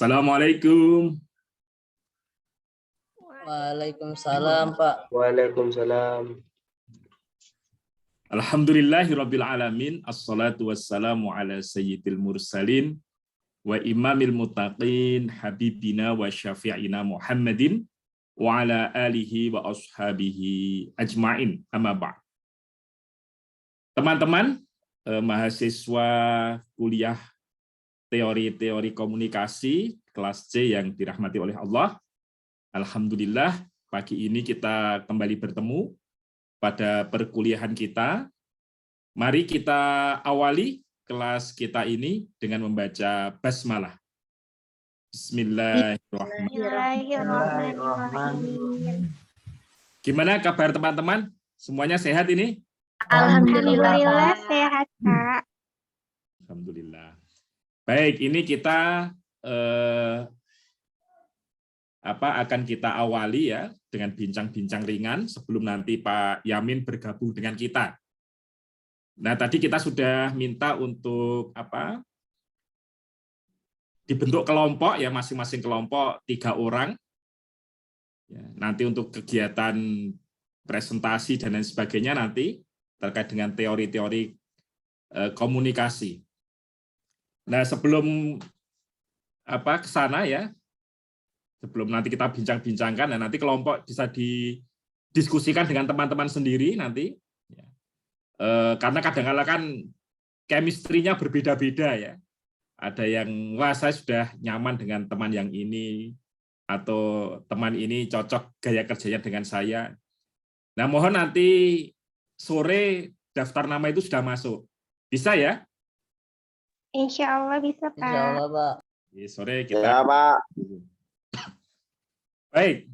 Assalamualaikum. Waalaikumsalam, Pak. Waalaikumsalam. Alhamdulillahirabbil alamin. Assalatu wassalamu ala sayyidil mursalin wa imamil muttaqin habibina wa syafi'ina Muhammadin wa ala alihi wa ashabihi ajmain. Amma ba'd. Teman-teman mahasiswa kuliah teori-teori komunikasi kelas C yang dirahmati oleh Allah. Alhamdulillah, pagi ini kita kembali bertemu pada perkuliahan kita. Mari kita awali kelas kita ini dengan membaca basmalah. Bismillahirrahmanirrahim. Gimana kabar teman-teman? Semuanya sehat ini? Alhamdulillah sehat, Kak. Alhamdulillah. Baik, ini kita akan kita awali ya dengan bincang-bincang ringan sebelum nanti Pak Yamin bergabung dengan kita. Nah, tadi kita sudah minta untuk dibentuk kelompok ya, masing-masing kelompok 3 orang. Ya, nanti untuk kegiatan presentasi dan lain sebagainya nanti terkait dengan teori-teori komunikasi. Nah, sebelum ke sana ya, sebelum nanti kita bincang-bincangkan, dan nanti kelompok bisa didiskusikan dengan teman-teman sendiri nanti, karena kadang-kadang kan chemistry-nya berbeda-beda ya. Ada yang, wah saya sudah nyaman dengan teman yang ini, atau teman ini cocok gaya kerjanya dengan saya. Nah, mohon nanti sore daftar nama itu sudah masuk. Bisa ya? Insya Allah bisa, Pak. Insya Allah, Pak. Sore kita. Ya, Pak. Baik,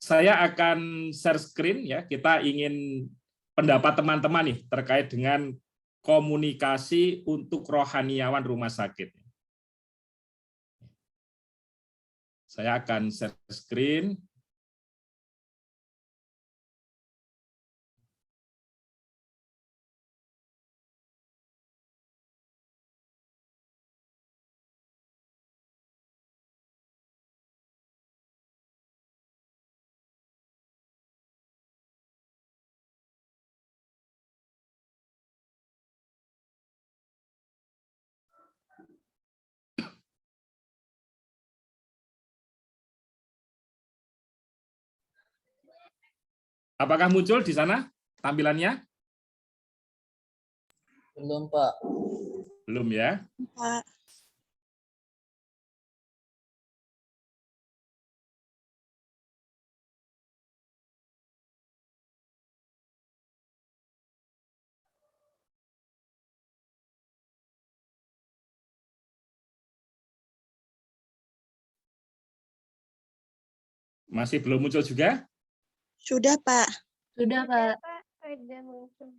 saya akan share screen ya. Kita ingin pendapat teman-teman nih terkait dengan komunikasi untuk rohaniawan rumah sakit. Saya akan share screen. Apakah muncul di sana tampilannya? Belum, Pak. Belum ya? Pak. Masih belum muncul juga? Sudah, Pak. Sudah, Pak. Sudah muncul.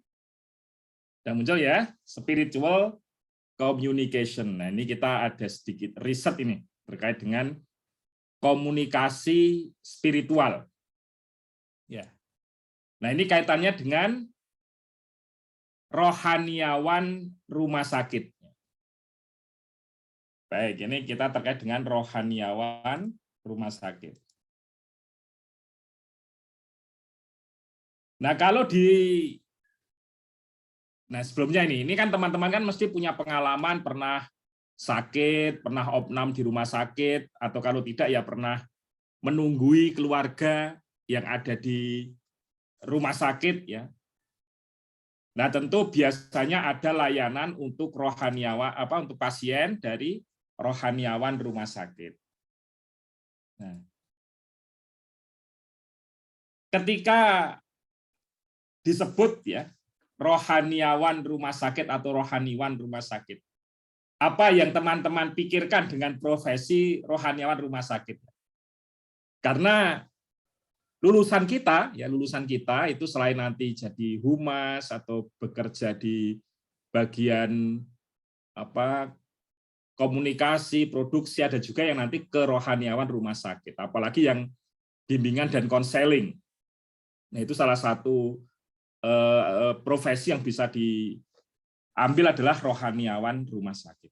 Sudah muncul ya? Spiritual communication. Nah, ini kita ada sedikit riset ini terkait dengan komunikasi spiritual. Ya. Nah, ini kaitannya dengan rohaniawan rumah sakit. Baik, ini kita terkait dengan rohaniawan rumah sakit. Nah, sebelumnya ini kan teman-teman kan mesti punya pengalaman pernah sakit, pernah opnam di rumah sakit, atau kalau tidak ya pernah menunggui keluarga yang ada di rumah sakit ya. Nah, tentu biasanya ada layanan untuk rohaniawan untuk pasien dari rohaniawan rumah sakit. Nah, ketika disebut ya rohaniawan rumah sakit atau rohaniwan rumah sakit, apa yang teman-teman pikirkan dengan profesi rohaniawan rumah sakit? Karena lulusan kita itu selain nanti jadi humas atau bekerja di bagian komunikasi, produksi, ada juga yang nanti ke rohaniawan rumah sakit, apalagi yang bimbingan dan konseling. Nah, itu salah satu profesi yang bisa diambil adalah rohaniawan rumah sakit.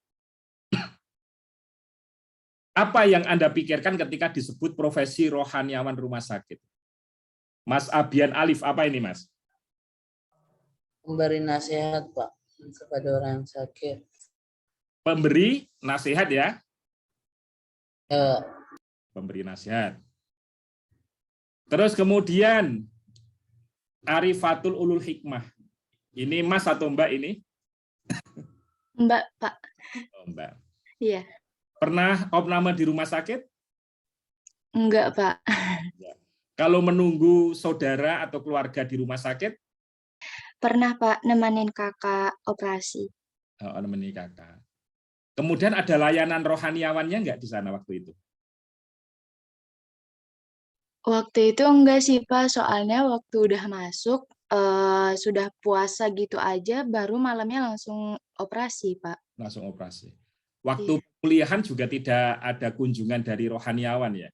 Apa yang Anda pikirkan ketika disebut profesi rohaniawan rumah sakit? Mas Abian Alif, apa ini, Mas? Memberi nasihat, Pak, kepada orang yang sakit. Pemberi nasihat ya? Ya, Pemberi nasihat. Terus kemudian Arifatul Ulul Hikmah. Ini Mas atau Mbak ini? Mbak, Pak. Oh, Mbak. Iya. Pernah opname di rumah sakit? Enggak, Pak. Kalau menunggu saudara atau keluarga di rumah sakit? Pernah, Pak, nemenin kakak operasi. Oh, nemenin kakak. Kemudian ada layanan rohaniawannya nggak di sana waktu itu? Waktu itu enggak sih, Pak. Soalnya waktu udah masuk, sudah puasa gitu aja, baru malamnya langsung operasi, Pak. Langsung operasi. Waktu kuliahan juga tidak ada kunjungan dari rohaniawan ya?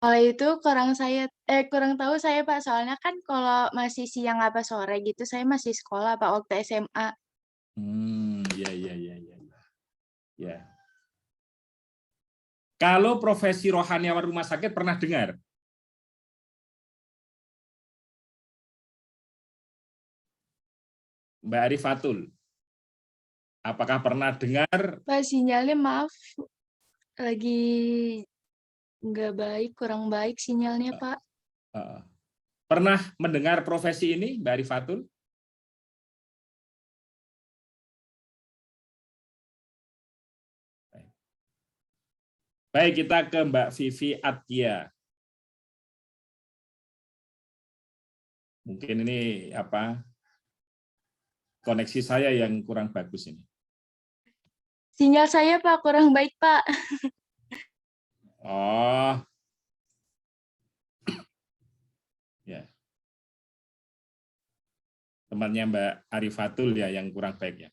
Kalau itu kurang tahu saya, Pak. Soalnya kan kalau masih siang apa sore gitu, saya masih sekolah, Pak, waktu SMA. Ya. Ya. Kalau profesi rohaniawan rumah sakit pernah dengar? Mbak Arifatul, apakah pernah dengar? Pak, sinyalnya maaf, lagi nggak baik, kurang baik sinyalnya, Pak. Pernah mendengar profesi ini, Mbak Arifatul? Baik, kita ke Mbak Vivi Atia. Mungkin ini koneksi saya yang kurang bagus ini. Sinyal saya, Pak, kurang baik, Pak. Oh. Ya. Temannya Mbak Arifatul ya yang kurang baik ya.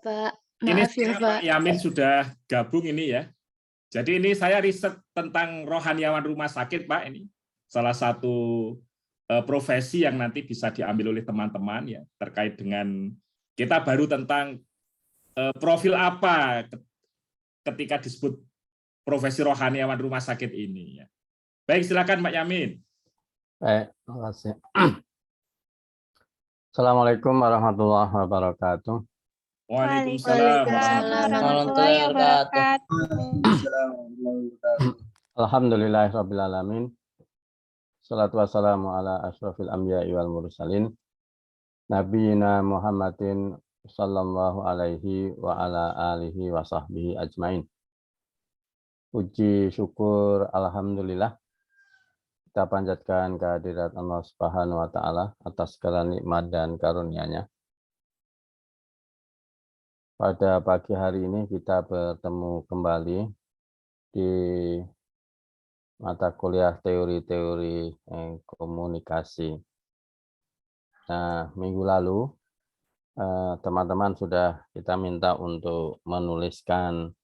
Pak, Ini maaf ya, Pak. Pak Yamin sudah gabung ini ya. Jadi ini saya riset tentang rohaniawan rumah sakit, Pak. Ini salah satu profesi yang nanti bisa diambil oleh teman-teman ya terkait dengan kita baru tentang profil apa ketika disebut profesi rohaniawan rumah sakit ini ya. Baik, silakan Pak Yamin. Baik, terima kasih. Assalamualaikum warahmatullahi wabarakatuh. Waalaikumsalam warahmatullahi wabarakatuh. Alhamdulillahirabbil alamin. Shalatu wassalamu ala asyrafil anbiya'i wal mursalin. Nabiyina Muhammadin sallallahu alaihi wa ala alihi wa sahbihi ajmain. Puji syukur alhamdulillah kita panjatkan kehadirat Allah Subhanahu wa taala atas segala nikmat dan karunia-Nya. Pada pagi hari ini kita bertemu kembali di mata kuliah teori-teori komunikasi. Nah, minggu lalu teman-teman sudah kita minta untuk menuliskan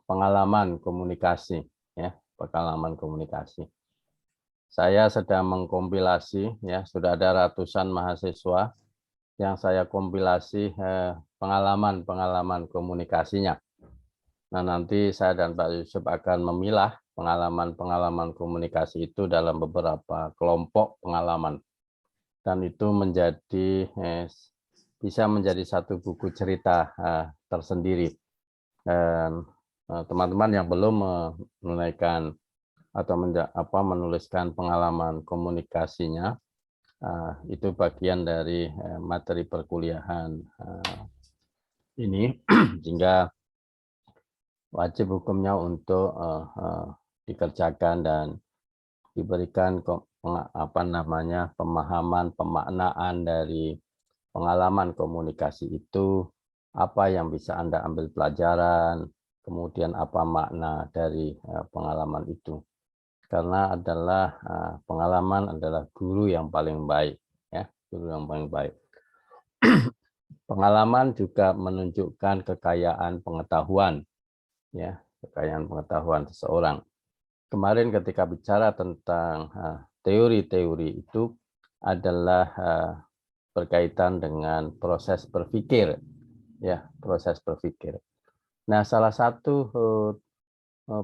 pengalaman komunikasi, ya, pengalaman komunikasi. Saya sedang mengkompilasi, ya, sudah ada ratusan mahasiswa yang saya kompilasi pengalaman-pengalaman komunikasinya. Nah, nanti saya dan Pak Yusuf akan memilah pengalaman-pengalaman komunikasi itu dalam beberapa kelompok pengalaman. Dan itu bisa menjadi satu buku cerita tersendiri. Teman-teman yang belum menunaikan atau menuliskan pengalaman komunikasinya, itu bagian dari materi perkuliahan ini, sehingga wajib hukumnya untuk dikerjakan dan diberikan pemahaman, pemaknaan dari pengalaman komunikasi itu, apa yang bisa Anda ambil pelajaran, kemudian apa makna dari pengalaman itu. Karena pengalaman adalah guru yang paling baik, ya, guru yang paling baik. Pengalaman juga menunjukkan kekayaan pengetahuan, ya, kekayaan pengetahuan seseorang. Kemarin ketika bicara tentang teori-teori itu adalah berkaitan dengan proses berpikir, ya, proses berpikir. Nah, salah satu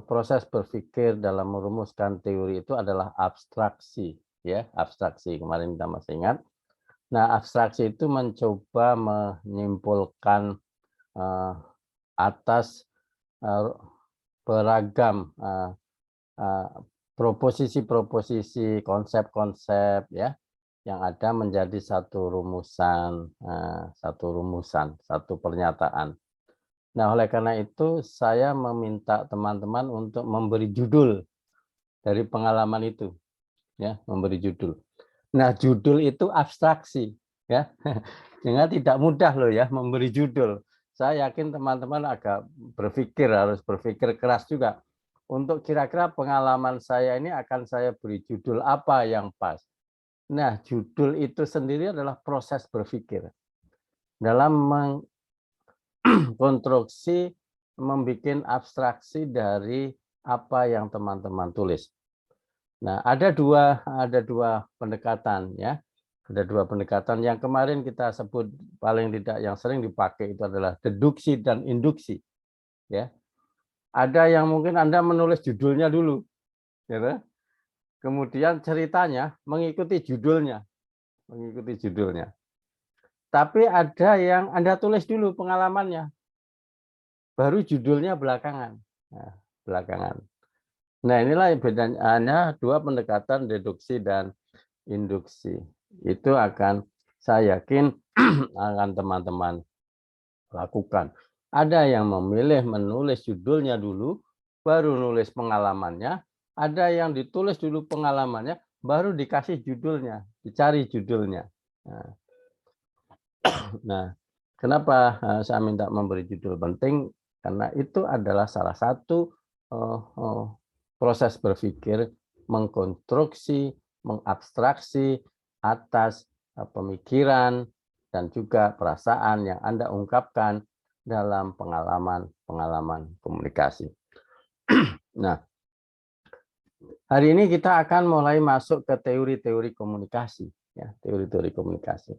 proses berpikir dalam merumuskan teori itu adalah abstraksi, ya, abstraksi. Kemarin kita masih ingat. Nah, abstraksi itu mencoba menyimpulkan atas beragam proposisi-proposisi, konsep-konsep, ya, yang ada menjadi satu rumusan, satu pernyataan. Nah, oleh karena itu saya meminta teman-teman untuk memberi judul dari pengalaman itu, ya, memberi judul. Nah, judul itu abstraksi, ya, sehingga tidak mudah loh ya memberi judul. Saya yakin teman-teman agak harus berpikir keras juga untuk kira-kira pengalaman saya ini akan saya beri judul apa yang pas. Nah, judul itu sendiri adalah proses berpikir dalam konstruksi, membuat abstraksi dari apa yang teman-teman tulis. Nah, ada dua pendekatan, ya. Ada dua pendekatan yang kemarin kita sebut paling tidak yang sering dipakai itu adalah deduksi dan induksi, ya. Ada yang mungkin Anda menulis judulnya dulu, ya. Kemudian ceritanya mengikuti judulnya, Tapi ada yang Anda tulis dulu pengalamannya, baru judulnya belakangan. Nah, inilah bedanya dua pendekatan deduksi dan induksi. Itu akan saya yakin akan teman-teman lakukan. Ada yang memilih menulis judulnya dulu, baru nulis pengalamannya. Ada yang ditulis dulu pengalamannya, baru dikasih judulnya, dicari judulnya. Nah, kenapa saya minta memberi judul penting? Karena itu adalah salah satu proses berpikir, mengkonstruksi, mengabstraksi atas pemikiran dan juga perasaan yang Anda ungkapkan dalam pengalaman komunikasi. Nah, hari ini kita akan mulai masuk ke teori-teori komunikasi, ya, teori-teori komunikasi.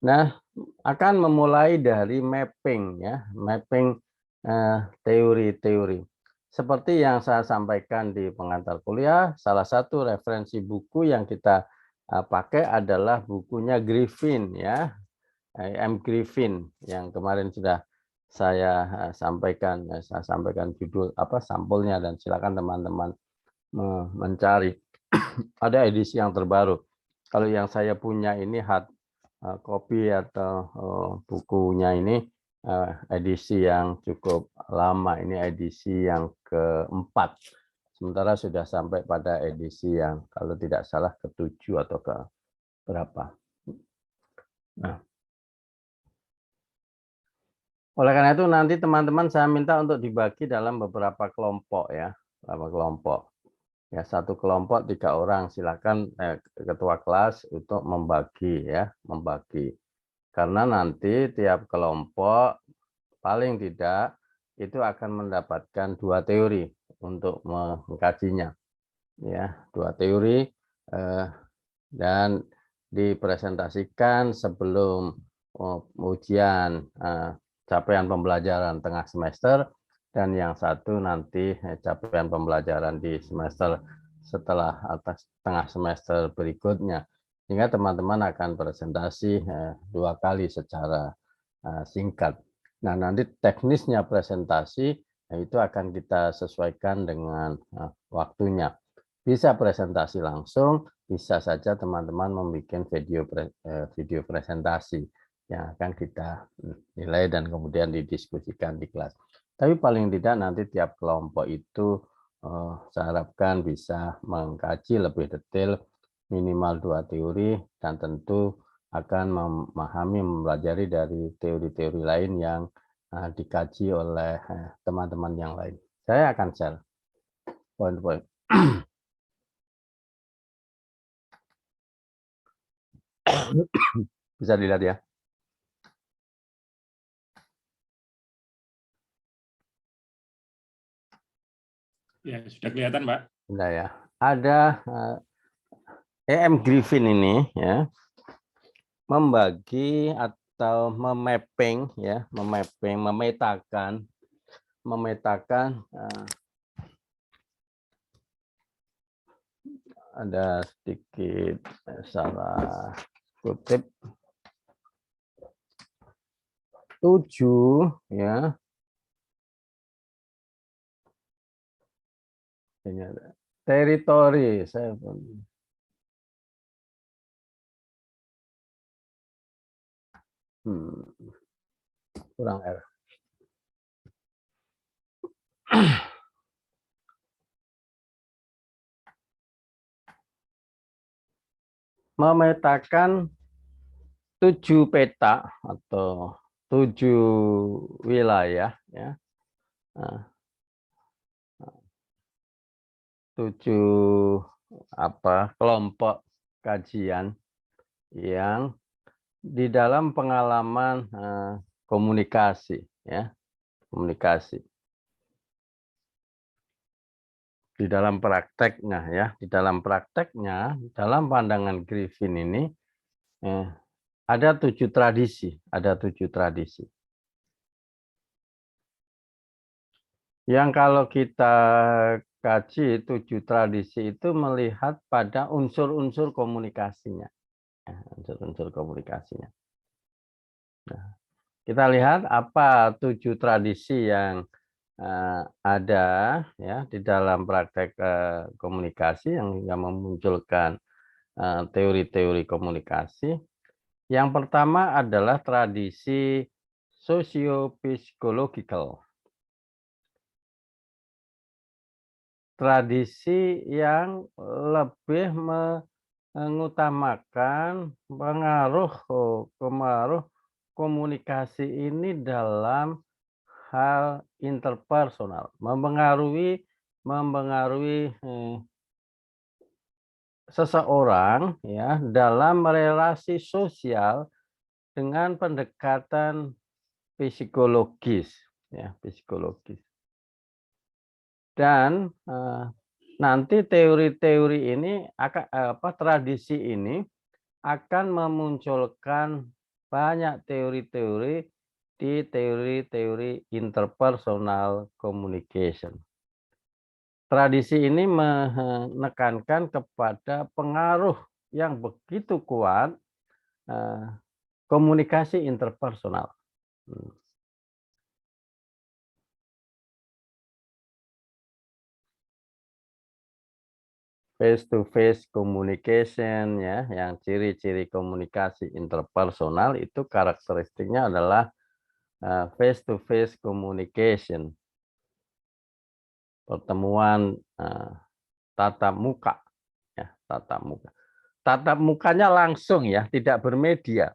Nah, akan memulai dari mapping, ya, mapping teori-teori. Seperti yang saya sampaikan di pengantar kuliah, salah satu referensi buku yang kita pakai adalah bukunya Griffin, ya, M. Griffin, yang kemarin sudah saya sampaikan. Saya sampaikan judul sampulnya, dan silakan teman-teman mencari. Ada edisi yang terbaru. Kalau yang saya punya ini kopi atau bukunya ini edisi yang cukup lama, ini edisi yang keempat. Sementara sudah sampai pada edisi yang kalau tidak salah ke-7 atau ke berapa. Nah, oleh karena itu nanti teman-teman saya minta untuk dibagi dalam beberapa kelompok, ya, beberapa kelompok. Ya, satu kelompok 3 orang, silakan ketua kelas untuk membagi, ya, membagi. Karena nanti tiap kelompok paling tidak itu akan mendapatkan 2 teori untuk mengkajinya, ya, 2 teori dan dipresentasikan sebelum ujian capaian pembelajaran tengah semester. Dan yang satu nanti capaian pembelajaran di semester setelah atas tengah semester berikutnya. Sehingga teman-teman akan presentasi 2 kali secara singkat. Nah, nanti teknisnya presentasi itu akan kita sesuaikan dengan waktunya. Bisa presentasi langsung, bisa saja teman-teman membuat video presentasi yang akan kita nilai dan kemudian didiskusikan di kelas. Tapi paling tidak nanti tiap kelompok itu saya harapkan bisa mengkaji lebih detail minimal 2 teori dan tentu akan memahami, mempelajari dari teori-teori lain yang dikaji oleh teman-teman yang lain. Saya akan share poin-poin. Bisa dilihat, ya. Ya, sudah kelihatan, Pak. Sudah, ya. Ada M. Griffin ini, ya, membagi atau memapping, ya, memetakan memetakan ada sedikit salah kutip 7 ya. Ini ada teritori saya kurang R. Memetakan 7 peta atau 7 wilayah ya. 7 kelompok kajian yang di dalam pengalaman komunikasi ya, komunikasi. Di dalam prakteknya ya, di dalam prakteknya, dalam pandangan Griffin ini ada 7 tradisi, ada 7 tradisi. Yang kalau kita kaji 7 tradisi itu melihat pada unsur-unsur komunikasinya, unsur-unsur komunikasinya. Nah, kita lihat apa 7 tradisi yang ada ya di dalam praktek komunikasi yang memunculkan teori-teori komunikasi. Yang pertama adalah tradisi sosiopsikological. Tradisi yang lebih mengutamakan pengaruh komunikasi ini dalam hal interpersonal, mempengaruhi seseorang ya dalam relasi sosial dengan pendekatan psikologis ya, psikologis. Dan nanti teori-teori ini tradisi ini akan memunculkan banyak teori-teori di teori-teori interpersonal communication. Tradisi ini menekankan kepada pengaruh yang begitu kuat komunikasi interpersonal. Face-to-face communication ya, yang ciri-ciri komunikasi interpersonal itu karakteristiknya adalah face-to-face communication, pertemuan tatap muka, ya tatap muka. Tatap mukanya langsung ya, tidak bermedia.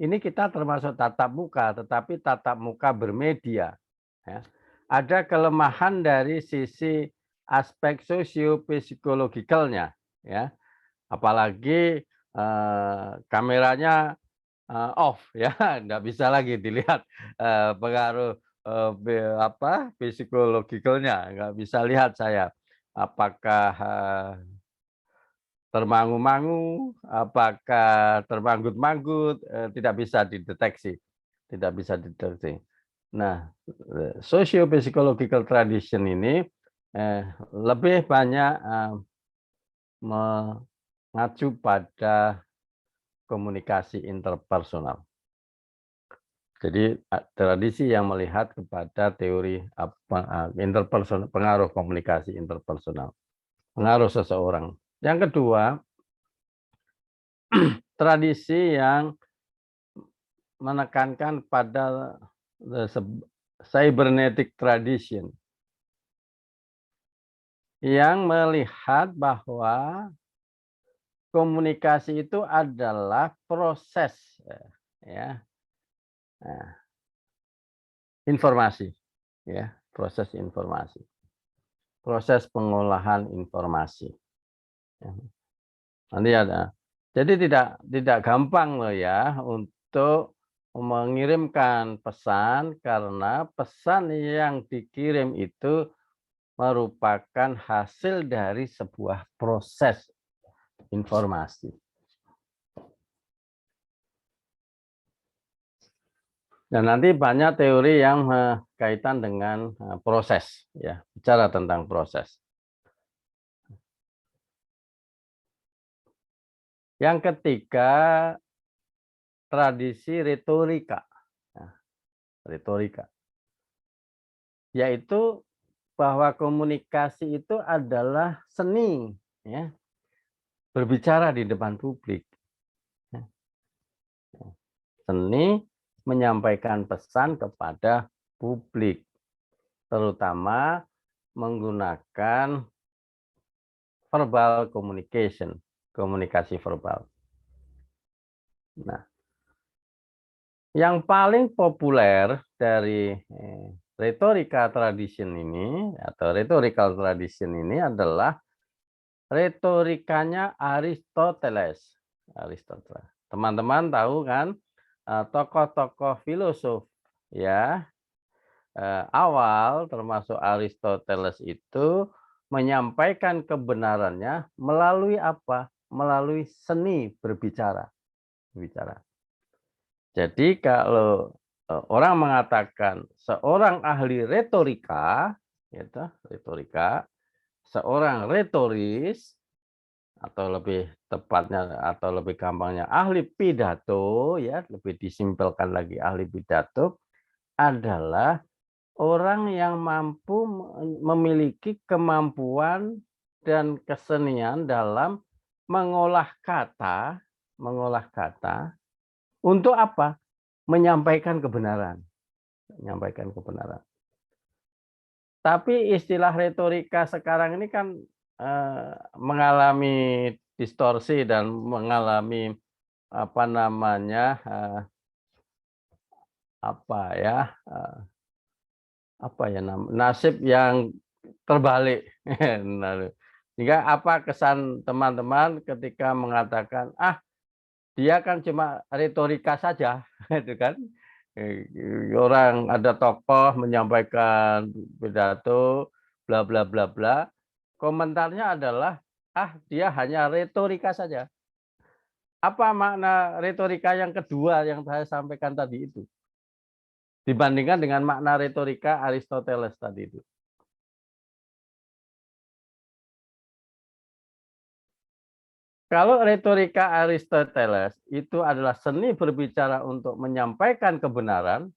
Ini kita termasuk tatap muka, tetapi tatap muka bermedia. Ya. Ada kelemahan dari sisi aspek sosio-psikologikalnya, ya. Apalagi kameranya off, ya, nggak bisa lagi dilihat pengaruh psikologikalnya, nggak bisa lihat saya apakah termangu-mangu, apakah termanggut-manggut, tidak bisa dideteksi, tidak bisa dideteksi. Nah, socio-psychological tradition ini lebih banyak mengacu pada komunikasi interpersonal. Jadi tradisi yang melihat kepada teori interpersonal, pengaruh komunikasi interpersonal, pengaruh seseorang. Yang kedua, tradisi yang menekankan pada cybernetic tradition yang melihat bahwa komunikasi itu adalah proses ya, informasi ya, proses informasi, proses pengolahan informasi. Nanti ada. Jadi tidak gampang loh ya untuk mengirimkan pesan, karena pesan yang dikirim itu merupakan hasil dari sebuah proses informasi. Dan nanti banyak teori yang berkaitan dengan proses, ya, bicara tentang proses. Yang ketiga, tradisi retorika. Nah, retorika. Yaitu bahwa komunikasi itu adalah seni, ya, berbicara di depan publik. Seni menyampaikan pesan kepada publik, terutama menggunakan verbal communication, komunikasi verbal. Nah, yang paling populer dari retorika tradition ini atau rhetorical tradition ini adalah retorikanya Aristoteles. Teman-teman tahu kan, tokoh-tokoh filosof ya awal termasuk Aristoteles itu menyampaikan kebenarannya melalui apa? Melalui seni berbicara. Jadi kalau orang mengatakan seorang ahli retorika, gitu, seorang retoris, atau lebih tepatnya atau lebih gampangnya ahli pidato, ya, lebih disimpelkan lagi ahli pidato adalah orang yang mampu memiliki kemampuan dan kesenian dalam mengolah kata untuk apa? Menyampaikan kebenaran. Tapi istilah retorika sekarang ini kan mengalami distorsi dan mengalami apa namanya nasib yang terbalik. Sehingga apa kesan teman-teman ketika mengatakan dia kan cuma retorika saja, itu kan? Orang ada tokoh menyampaikan pidato, bla bla bla bla. Komentarnya adalah dia hanya retorika saja. Apa makna retorika yang kedua yang saya sampaikan tadi itu? Dibandingkan dengan makna retorika Aristoteles tadi itu. Kalau retorika Aristoteles itu adalah seni berbicara untuk menyampaikan kebenaran.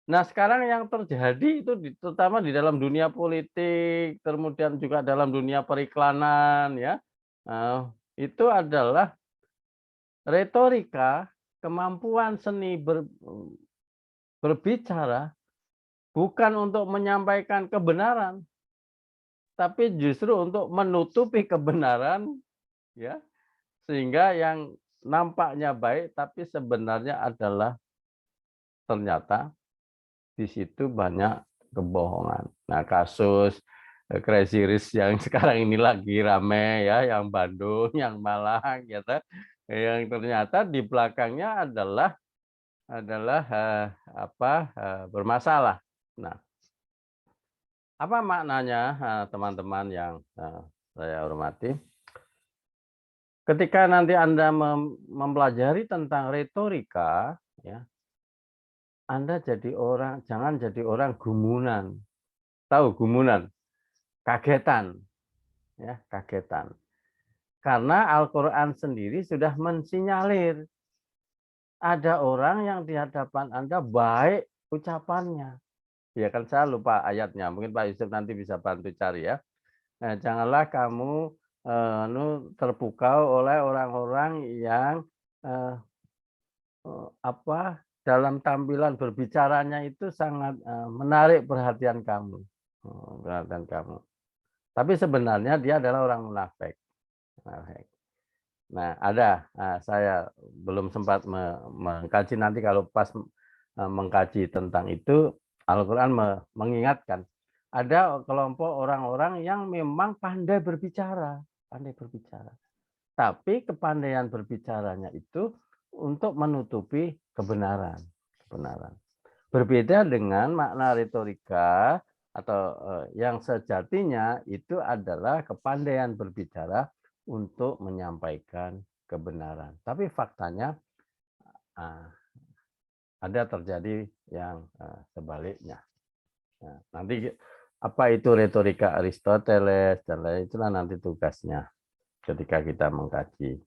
Nah, sekarang yang terjadi itu terutama di dalam dunia politik, kemudian juga dalam dunia periklanan, ya, itu adalah retorika, kemampuan seni berbicara bukan untuk menyampaikan kebenaran, tapi justru untuk menutupi kebenaran, ya, sehingga yang nampaknya baik, tapi sebenarnya adalah ternyata di situ banyak kebohongan. Nah, kasus Crazy Rich yang sekarang ini lagi rame, ya, yang Bandung, yang Malang, gitu, yang ternyata di belakangnya adalah bermasalah. Nah, apa maknanya, teman-teman yang saya hormati? Ketika nanti Anda mempelajari tentang retorika, ya, Anda jangan jadi orang gumunan. Tahu gumunan? Kagetan. Ya, kagetan. Karena Al-Quran sendiri sudah mensinyalir ada orang yang di hadapan Anda baik ucapannya. Ya kan, saya lupa ayatnya. Mungkin Pak Yusuf nanti bisa bantu cari, ya. Nah, janganlah kamu terpukau oleh orang-orang yang dalam tampilan berbicaranya itu sangat menarik perhatian kamu. Tapi sebenarnya dia adalah orang munafik. Nah, saya belum sempat mengkaji, nanti kalau pas mengkaji tentang itu, Al-Quran mengingatkan ada kelompok orang-orang yang memang pandai berbicara. Tapi kepandaian berbicaranya itu untuk menutupi kebenaran. Berbeda dengan makna retorika atau yang sejatinya itu adalah kepandaian berbicara untuk menyampaikan kebenaran. Tapi faktanya ada terjadi yang sebaliknya. Nah, nanti apa itu retorika Aristoteles dan lain itulah nanti tugasnya ketika kita mengkaji.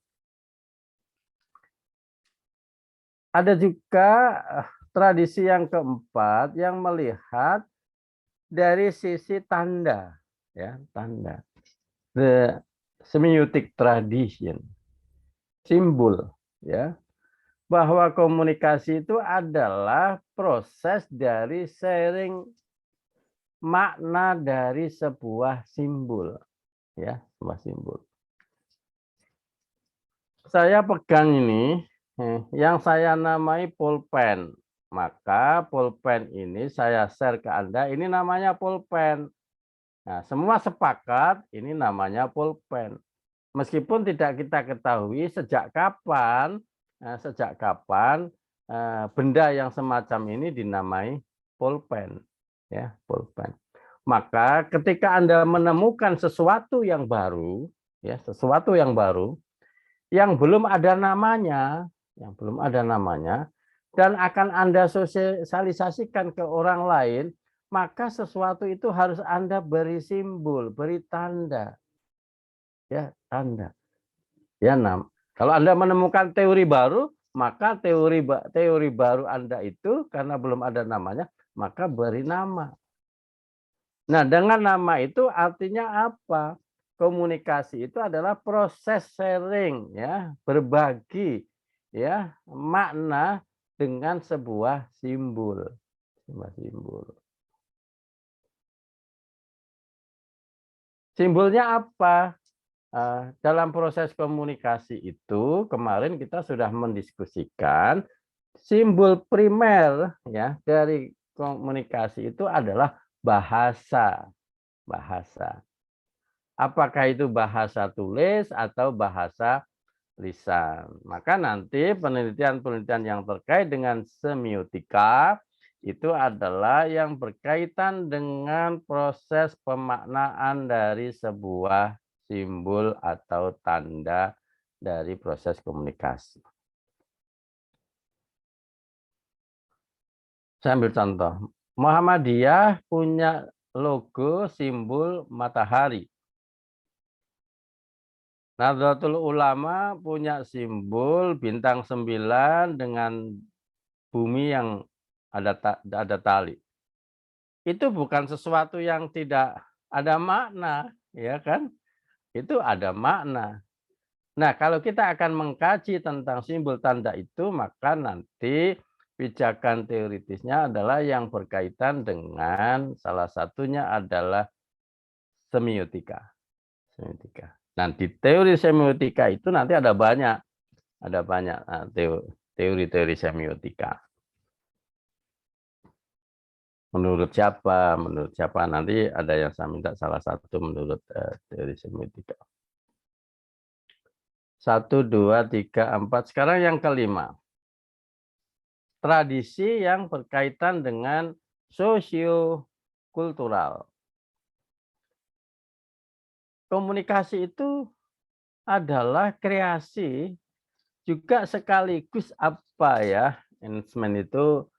Ada juga tradisi yang keempat yang melihat dari sisi tanda, ya, tanda. The semiotic tradition, simbol, ya, bahwa komunikasi itu adalah proses dari sharing makna dari sebuah simbol, ya, sebuah simbol. Saya pegang ini, yang saya namai pulpen. Maka pulpen ini saya share ke Anda, ini namanya pulpen. Nah, semua sepakat ini namanya pulpen. Meskipun tidak kita ketahui sejak kapan benda yang semacam ini dinamai pulpen, ya, pulpen. Maka ketika Anda menemukan sesuatu yang baru, ya, sesuatu yang baru yang belum ada namanya, dan akan Anda sosialisasikan ke orang lain, maka sesuatu itu harus Anda beri simbol, beri tanda. Ya, tanda. Ya, kalau Anda menemukan teori baru, maka teori baru Anda itu karena belum ada namanya, maka beri nama. Nah, dengan nama itu artinya apa? Komunikasi itu adalah proses sharing, ya, berbagi, ya, makna dengan sebuah simbol. Simbolnya apa? Dalam proses komunikasi itu kemarin kita sudah mendiskusikan simbol primer, ya, dari komunikasi itu adalah bahasa. Apakah itu bahasa tulis atau bahasa lisan. Maka nanti penelitian-penelitian yang terkait dengan semiotika itu adalah yang berkaitan dengan proses pemaknaan dari sebuah simbol atau tanda dari proses komunikasi. Saya ambil contoh. Muhammadiyah punya logo simbol matahari. Nahdlatul Ulama punya simbol bintang 9 dengan bumi yang ada tali. Itu bukan sesuatu yang tidak ada makna, ya kan? Itu ada makna. Nah, kalau kita akan mengkaji tentang simbol tanda itu, maka nanti pijakan teoritisnya adalah yang berkaitan dengan salah satunya adalah semiotika. Nah, di teori semiotika itu nanti ada banyak teori-teori semiotika. Menurut siapa nanti ada yang saya minta salah satu menurut teori semiotika. 1, 2, 3, 4. Sekarang yang kelima. Tradisi yang berkaitan dengan sosiokultural. Komunikasi itu adalah kreasi juga sekaligus apa ya, enhancement itu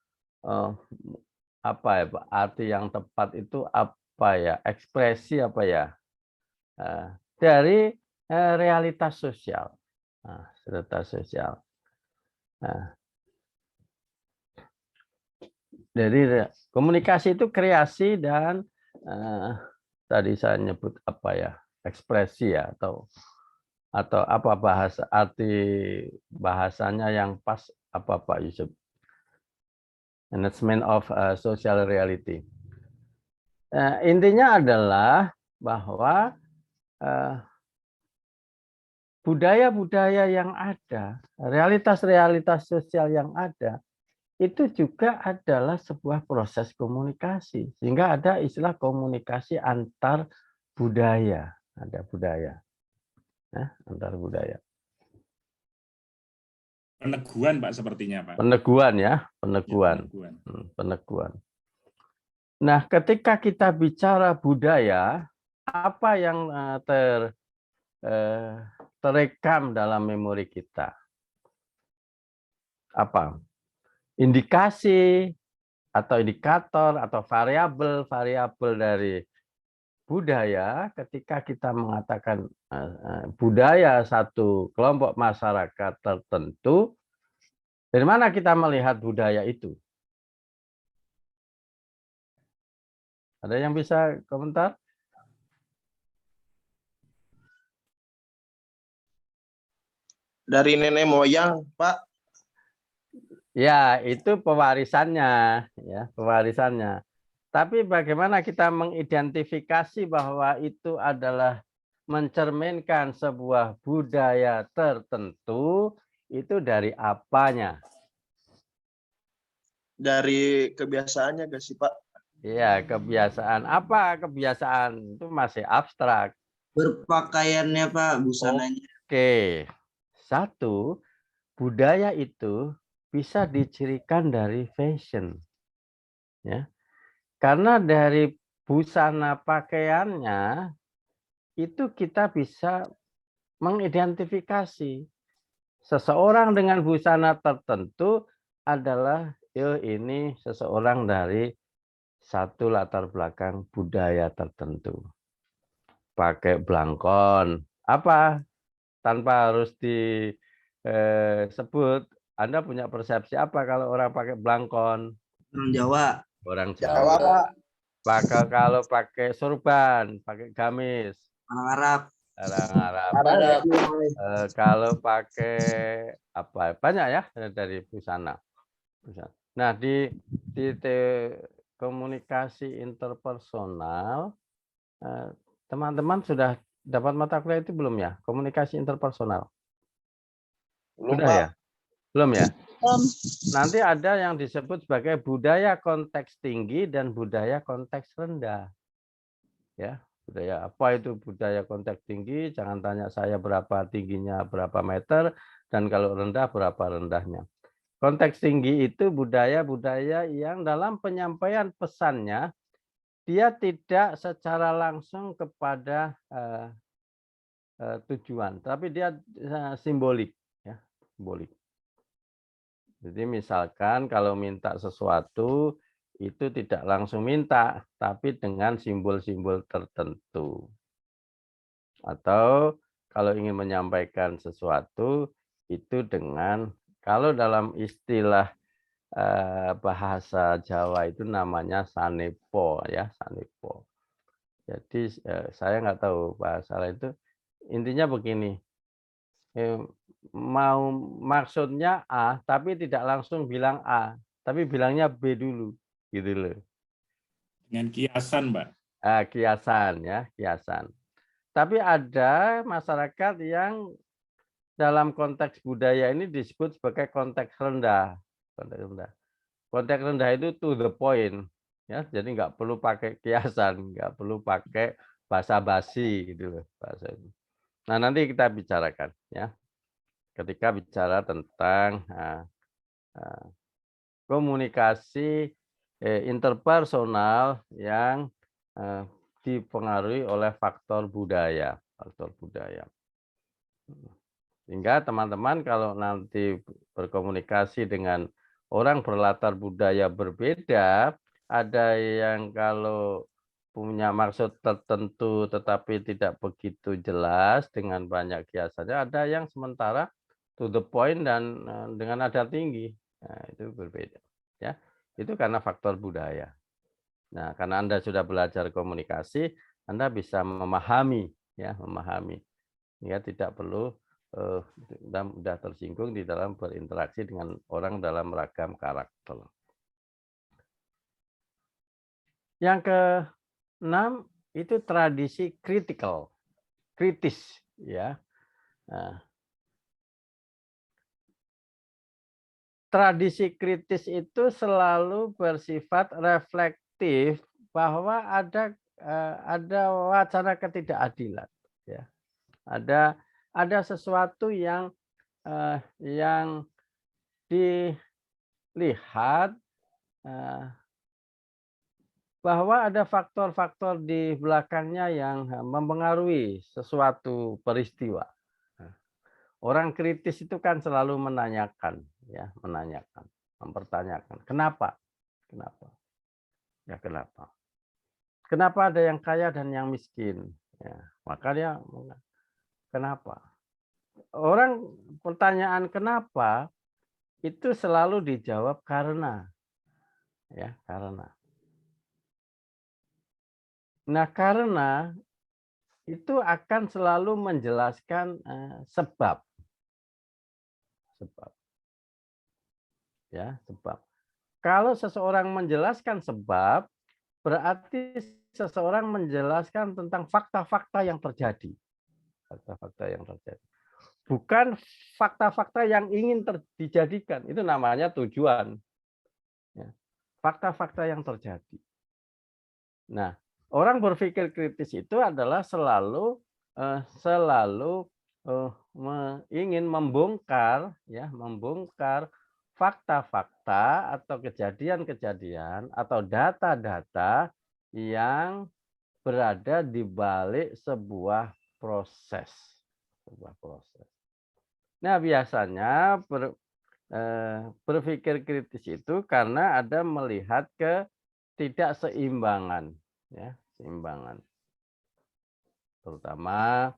apa ya Pak, arti yang tepat itu apa ya, ekspresi apa ya, dari realitas sosial. Realitas sosial. Jadi komunikasi itu kreasi dan tadi saya nyebut apa ya, ekspresi ya, atau apa bahasa, arti bahasanya yang pas apa Pak Yusuf? Management of social reality. Intinya adalah bahwa budaya-budaya yang ada, realitas-realitas sosial yang ada, itu juga adalah sebuah proses komunikasi. Sehingga ada istilah komunikasi antar budaya. Ada budaya. Antar budaya. Peneguhan, Pak, sepertinya, Pak. Peneguhan ya, peneguhan. Nah, ketika kita bicara budaya, apa yang terekam dalam memori kita? Apa? Indikasi atau indikator atau variabel dari budaya ketika kita mengatakan budaya satu kelompok masyarakat tertentu, dari mana kita melihat budaya itu? Ada yang bisa komentar? Dari nenek moyang, Pak. Ya, itu pewarisannya, ya, pewarisannya. Tapi bagaimana kita mengidentifikasi bahwa itu adalah mencerminkan sebuah budaya tertentu, itu dari apanya? Dari kebiasaannya gak sih, Pak? Ya, kebiasaan. Apa kebiasaan? Itu masih abstrak. Berpakaiannya, Pak, busananya. Oke. Satu, budaya itu bisa dicirikan dari fashion. Ya. Karena dari busana pakaiannya itu kita bisa mengidentifikasi seseorang dengan busana tertentu adalah ini seseorang dari satu latar belakang budaya tertentu. Pakai blangkon, apa? Tanpa harus disebut, Anda punya persepsi apa kalau orang pakai blangkon? Orang Jawa. Orang Jawa, Jawa. Pak. Kalau pakai sorban, pakai gamis. Orang Arab. Orang Arab. Arab. Kalau pakai apa? Banyak ya dari busana. Nah, di komunikasi interpersonal, teman-teman sudah dapat mata kuliah itu belum ya? Komunikasi interpersonal. Belum, Sudah Pak. ya? Belum ya? Nanti ada yang disebut sebagai budaya konteks tinggi dan budaya konteks rendah. Ya, budaya apa itu budaya konteks tinggi? Jangan tanya saya berapa tingginya, berapa meter, dan kalau rendah berapa rendahnya. Konteks tinggi itu budaya-budaya yang dalam penyampaian pesannya dia tidak secara langsung kepada tujuan, tapi dia simbolik, ya, simbolik. Jadi misalkan kalau minta sesuatu itu tidak langsung minta, tapi dengan simbol-simbol tertentu. Atau kalau ingin menyampaikan sesuatu itu dengan, kalau dalam istilah bahasa Jawa itu namanya sanepo, ya, sanepo. Jadi saya nggak tahu bahasa lain itu, intinya begini. Mau maksudnya A, tapi tidak langsung bilang A, tapi bilangnya B dulu, gitu loh. Dengan kiasan, Mbak. Kiasan, ya, kiasan. Tapi ada masyarakat yang dalam konteks budaya ini disebut sebagai konteks rendah. Konteks rendah. Konteks rendah itu to the point, ya. Jadi nggak perlu pakai kiasan, nggak perlu pakai basa-basi, gitu loh bahasa itu. Nah, nanti kita bicarakan, ya. Ketika bicara tentang komunikasi interpersonal yang dipengaruhi oleh faktor budaya, Sehingga teman-teman kalau nanti berkomunikasi dengan orang berlatar budaya berbeda, ada yang kalau punya maksud tertentu tetapi tidak begitu jelas dengan banyak kiasannya, ada yang sementara to the point dan dengan nada tinggi. Nah, itu berbeda, ya. Itu karena faktor budaya. Nah, karena Anda sudah belajar komunikasi, Anda bisa memahami, ya, memahami. Ya, tidak perlu mudah tersinggung di dalam berinteraksi dengan orang dalam ragam karakter. Yang ke-6 itu tradisi kritis, ya. Nah, tradisi kritis itu selalu bersifat reflektif bahwa ada wacana ketidakadilan, ya. Ada sesuatu yang dilihat bahwa ada faktor-faktor di belakangnya yang mempengaruhi sesuatu peristiwa. Orang kritis itu kan selalu menanyakan, ya, mempertanyakan. Kenapa? Kenapa? Ya kenapa? Kenapa ada yang kaya dan yang miskin? Ya, makanya kenapa? Orang pertanyaan kenapa itu selalu dijawab karena, ya karena. Nah karena itu akan selalu menjelaskan sebab, ya sebab. Kalau seseorang menjelaskan sebab, berarti seseorang menjelaskan tentang fakta-fakta yang terjadi. Fakta-fakta yang terjadi. Bukan fakta-fakta yang ingin dijadikan. Itu namanya tujuan. Fakta-fakta yang terjadi. Nah, orang berpikir kritis itu adalah selalu ingin membongkar fakta-fakta atau kejadian-kejadian atau data-data yang berada di balik sebuah proses. Nah, biasanya berpikir kritis itu karena ada melihat ketidakseimbangan, ya, seimbangan. Terutama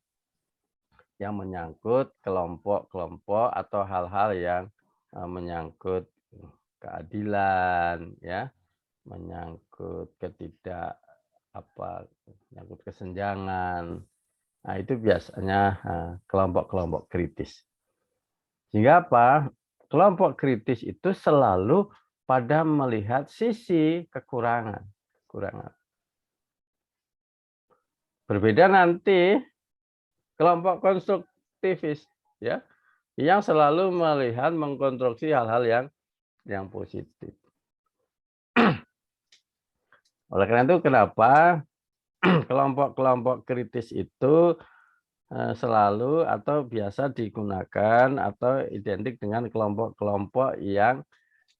yang menyangkut kelompok-kelompok atau hal-hal yang menyangkut keadilan, ya, menyangkut menyangkut kesenjangan. Nah, itu biasanya kelompok-kelompok kritis. Sehingga apa? Kelompok kritis itu selalu pada melihat sisi kekurangan. Berbeda nanti kelompok konstruktivis, ya, yang selalu melihat mengkonstruksi hal-hal yang positif. Oleh karena itu kenapa kelompok-kelompok kritis itu selalu atau biasa digunakan atau identik dengan kelompok-kelompok yang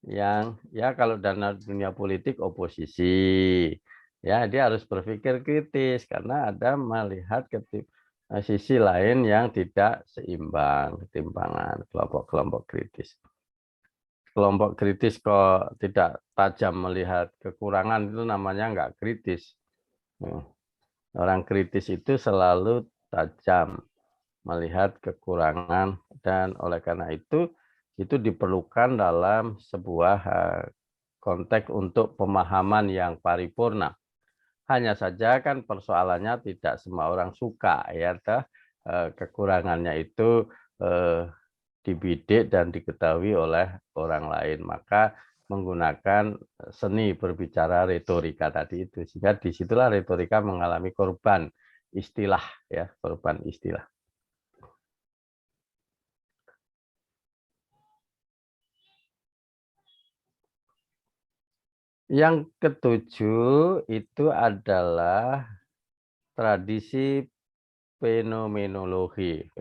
ya kalau dalam dunia politik oposisi, ya dia harus berpikir kritis karena ada melihat sisi lain yang tidak seimbang, ketimpangan kelompok-kelompok kritis. Kelompok kritis kok tidak tajam melihat kekurangan itu namanya nggak kritis. Orang kritis itu selalu tajam melihat kekurangan dan oleh karena itu diperlukan dalam sebuah konteks untuk pemahaman yang paripurna. Hanya saja kan persoalannya tidak semua orang suka, ya, kekurangannya itu dibidik dan diketahui oleh orang lain, maka menggunakan seni berbicara retorika tadi itu, sehingga disitulah retorika mengalami korban istilah, ya, korban istilah. Yang ketujuh itu adalah tradisi fenomenologi,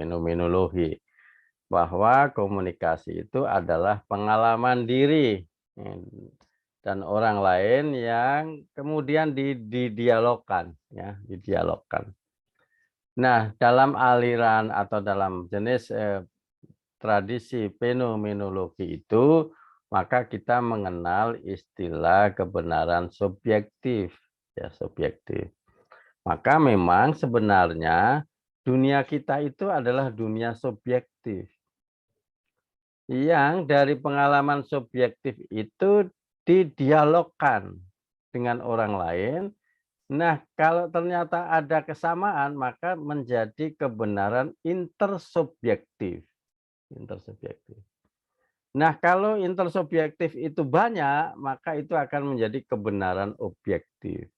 bahwa komunikasi itu adalah pengalaman diri dan orang lain yang kemudian didialogkan, ya, didialogkan. Nah, dalam aliran atau dalam jenis tradisi fenomenologi itu, maka kita mengenal istilah kebenaran subjektif, ya, subjektif. Maka memang sebenarnya dunia kita itu adalah dunia subjektif. Yang dari pengalaman subjektif itu didialogkan dengan orang lain. Nah, kalau ternyata ada kesamaan, maka menjadi kebenaran intersubjektif. Nah, kalau intersubjektif itu banyak, maka itu akan menjadi kebenaran objektif.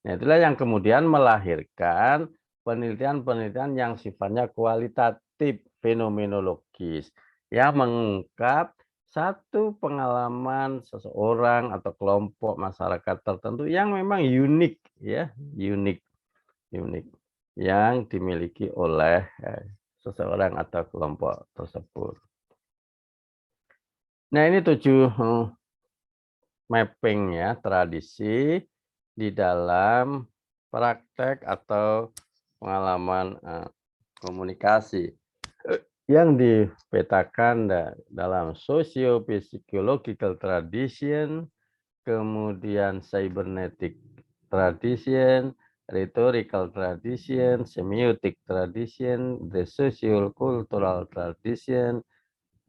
Nah, itulah yang kemudian melahirkan penelitian-penelitian yang sifatnya kualitatif, fenomenologis, yang mengungkap satu pengalaman seseorang atau kelompok masyarakat tertentu yang memang unik, ya, unik yang dimiliki oleh seseorang atau kelompok tersebut. Nah, ini 7 mapping, ya, tradisi di dalam praktek atau pengalaman komunikasi yang dipetakan dalam socio-psychological tradition kemudian cybernetic tradition, rhetorical tradition, semiotic tradition, the social cultural tradition,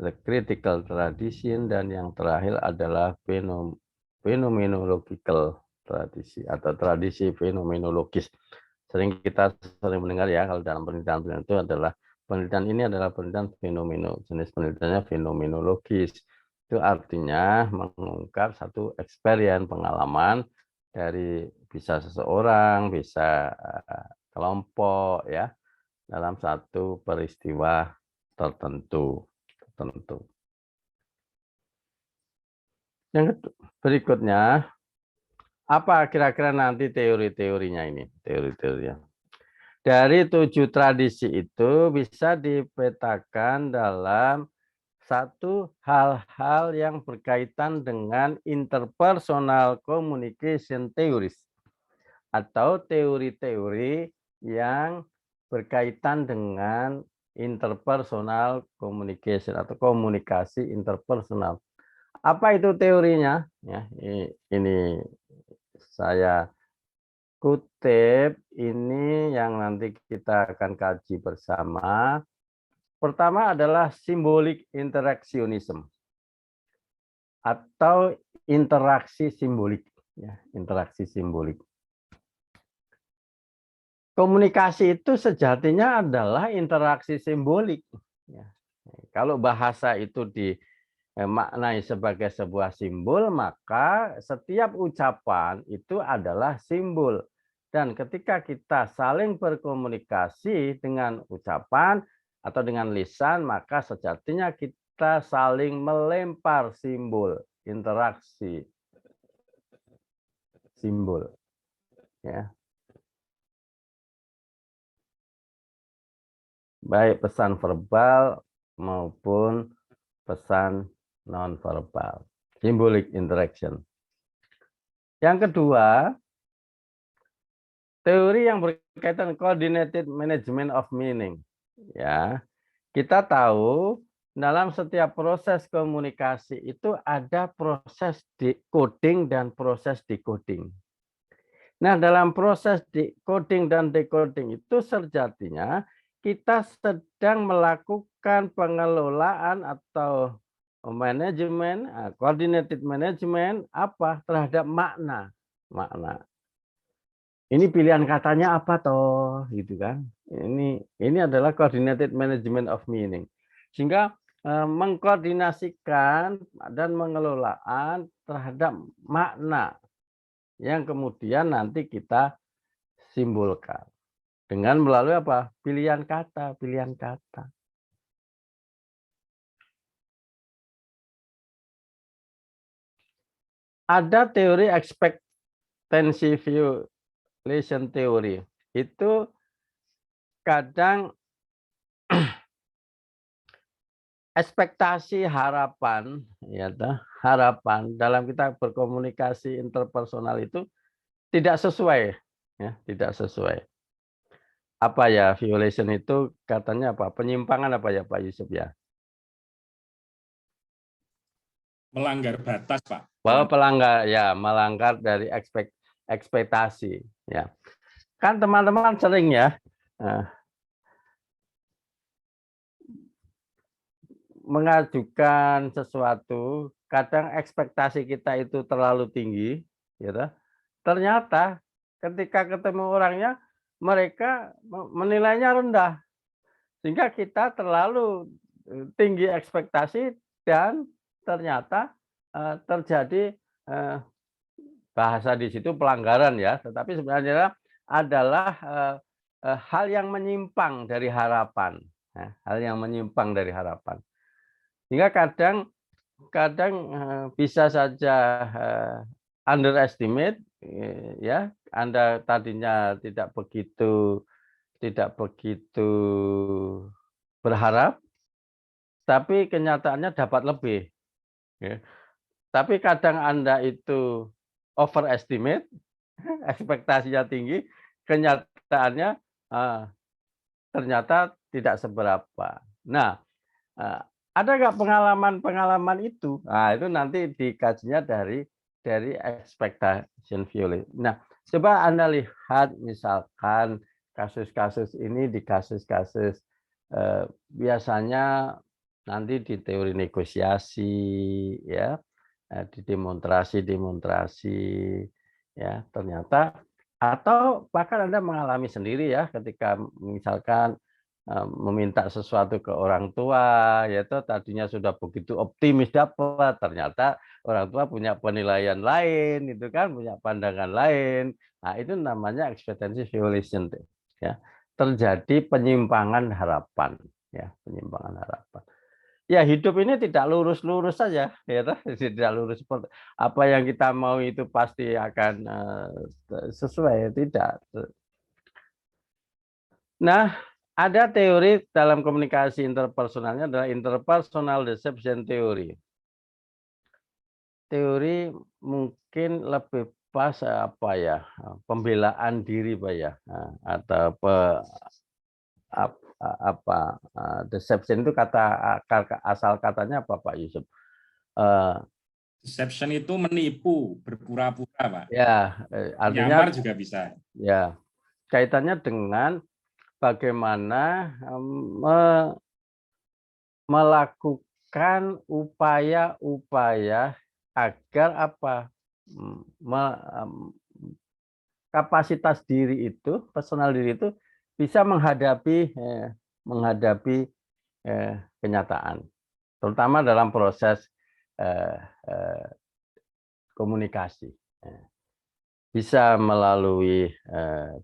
the critical tradition, dan yang terakhir adalah phenomenological tradisi atau tradisi fenomenologis. Kita sering mendengar ya, kalau dalam penelitian itu adalah penelitian ini adalah penelitian fenomeno, jenis penelitiannya fenomenologis. Itu artinya mengungkap satu experience, pengalaman dari bisa seseorang, bisa kelompok ya, dalam satu peristiwa tertentu. Yang berikutnya, apa kira-kira nanti teori-teorinya ini? Teori-teorinya. Dari 7 tradisi itu bisa dipetakan dalam satu hal-hal yang berkaitan dengan interpersonal communication theories atau teori-teori yang berkaitan dengan interpersonal communication atau komunikasi interpersonal. Apa itu teorinya? Ya, ini saya kutip, ini yang nanti kita akan kaji bersama. Pertama adalah symbolic interactionism atau interaksi simbolik. Ya, interaksi simbolik. Komunikasi itu sejatinya adalah interaksi simbolik. Ya. Kalau bahasa itu dimaknai sebagai sebuah simbol, maka setiap ucapan itu adalah simbol. Dan ketika kita saling berkomunikasi dengan ucapan atau dengan lisan, maka sejatinya kita saling melempar simbol, interaksi simbol. Ya. Baik pesan verbal maupun pesan non-verbal. Symbolic interaction. Yang kedua, teori yang berkaitan coordinated management of meaning. Ya, kita tahu dalam setiap proses komunikasi itu ada proses decoding dan proses decoding. Nah, dalam proses decoding dan decoding itu sejatinya kita sedang melakukan pengelolaan atau manajemen, coordinated management apa terhadap makna. Ini pilihan katanya apa toh, gitu kan? Ini adalah coordinated management of meaning. Sehingga mengkoordinasikan dan mengelolaan terhadap makna yang kemudian nanti kita simbolkan dengan melalui apa? Pilihan kata. Ada teori expectancy violation theory. Itu kadang ekspektasi harapan, ya, harapan dalam kita berkomunikasi interpersonal itu tidak sesuai, ya, tidak sesuai. Apa ya violation itu katanya apa? Penyimpangan apa ya Pak Yusuf ya? Melanggar batas, Pak. Bahwa melanggar dari ekspektasi, ya. Kan teman-teman sering ya mengajukan sesuatu, kadang ekspektasi kita itu terlalu tinggi, gitu. Ternyata ketika ketemu orangnya, mereka menilainya rendah, sehingga kita terlalu tinggi ekspektasi dan ternyata terjadi bahasa di situ pelanggaran ya, tetapi sebenarnya adalah hal yang menyimpang dari harapan, hal yang menyimpang dari harapan. Sehingga kadang bisa saja underestimate, ya, Anda tadinya tidak begitu berharap, tapi kenyataannya dapat lebih. Ya. Tapi kadang Anda itu overestimate, ekspektasinya tinggi, kenyataannya ternyata tidak seberapa. Nah, ada nggak pengalaman-pengalaman itu? Nah, itu nanti dikajinya dari dari expectation violation. Nah, coba Anda lihat misalkan kasus-kasus ini di kasus-kasus biasanya nanti di teori negosiasi, ya, di demonstrasi, ya, ternyata atau bahkan Anda mengalami sendiri ya ketika misalkan meminta sesuatu ke orang tua, yaitu tadinya sudah begitu optimis dapat, ternyata orang tua punya penilaian lain, itu kan punya pandangan lain. Nah, itu namanya expectancy violation, ya. Terjadi penyimpangan harapan, ya, penyimpangan harapan. Ya, hidup ini tidak lurus-lurus saja, ya, tidak lurus seperti apa yang kita mau itu pasti akan sesuai, tidak. Nah, ada teori dalam komunikasi interpersonalnya adalah interpersonal deception theory. Teori mungkin lebih pas apa ya, pembelaan diri Pak ya, atau deception itu asal katanya apa Pak Yusuf? Deception itu menipu, berpura-pura, Pak. Ya, artinya Nyamar juga bisa. Ya, kaitannya dengan bagaimana melakukan upaya-upaya agar apa kapasitas diri itu, personal diri itu bisa menghadapi kenyataan, terutama dalam proses komunikasi. Bisa melalui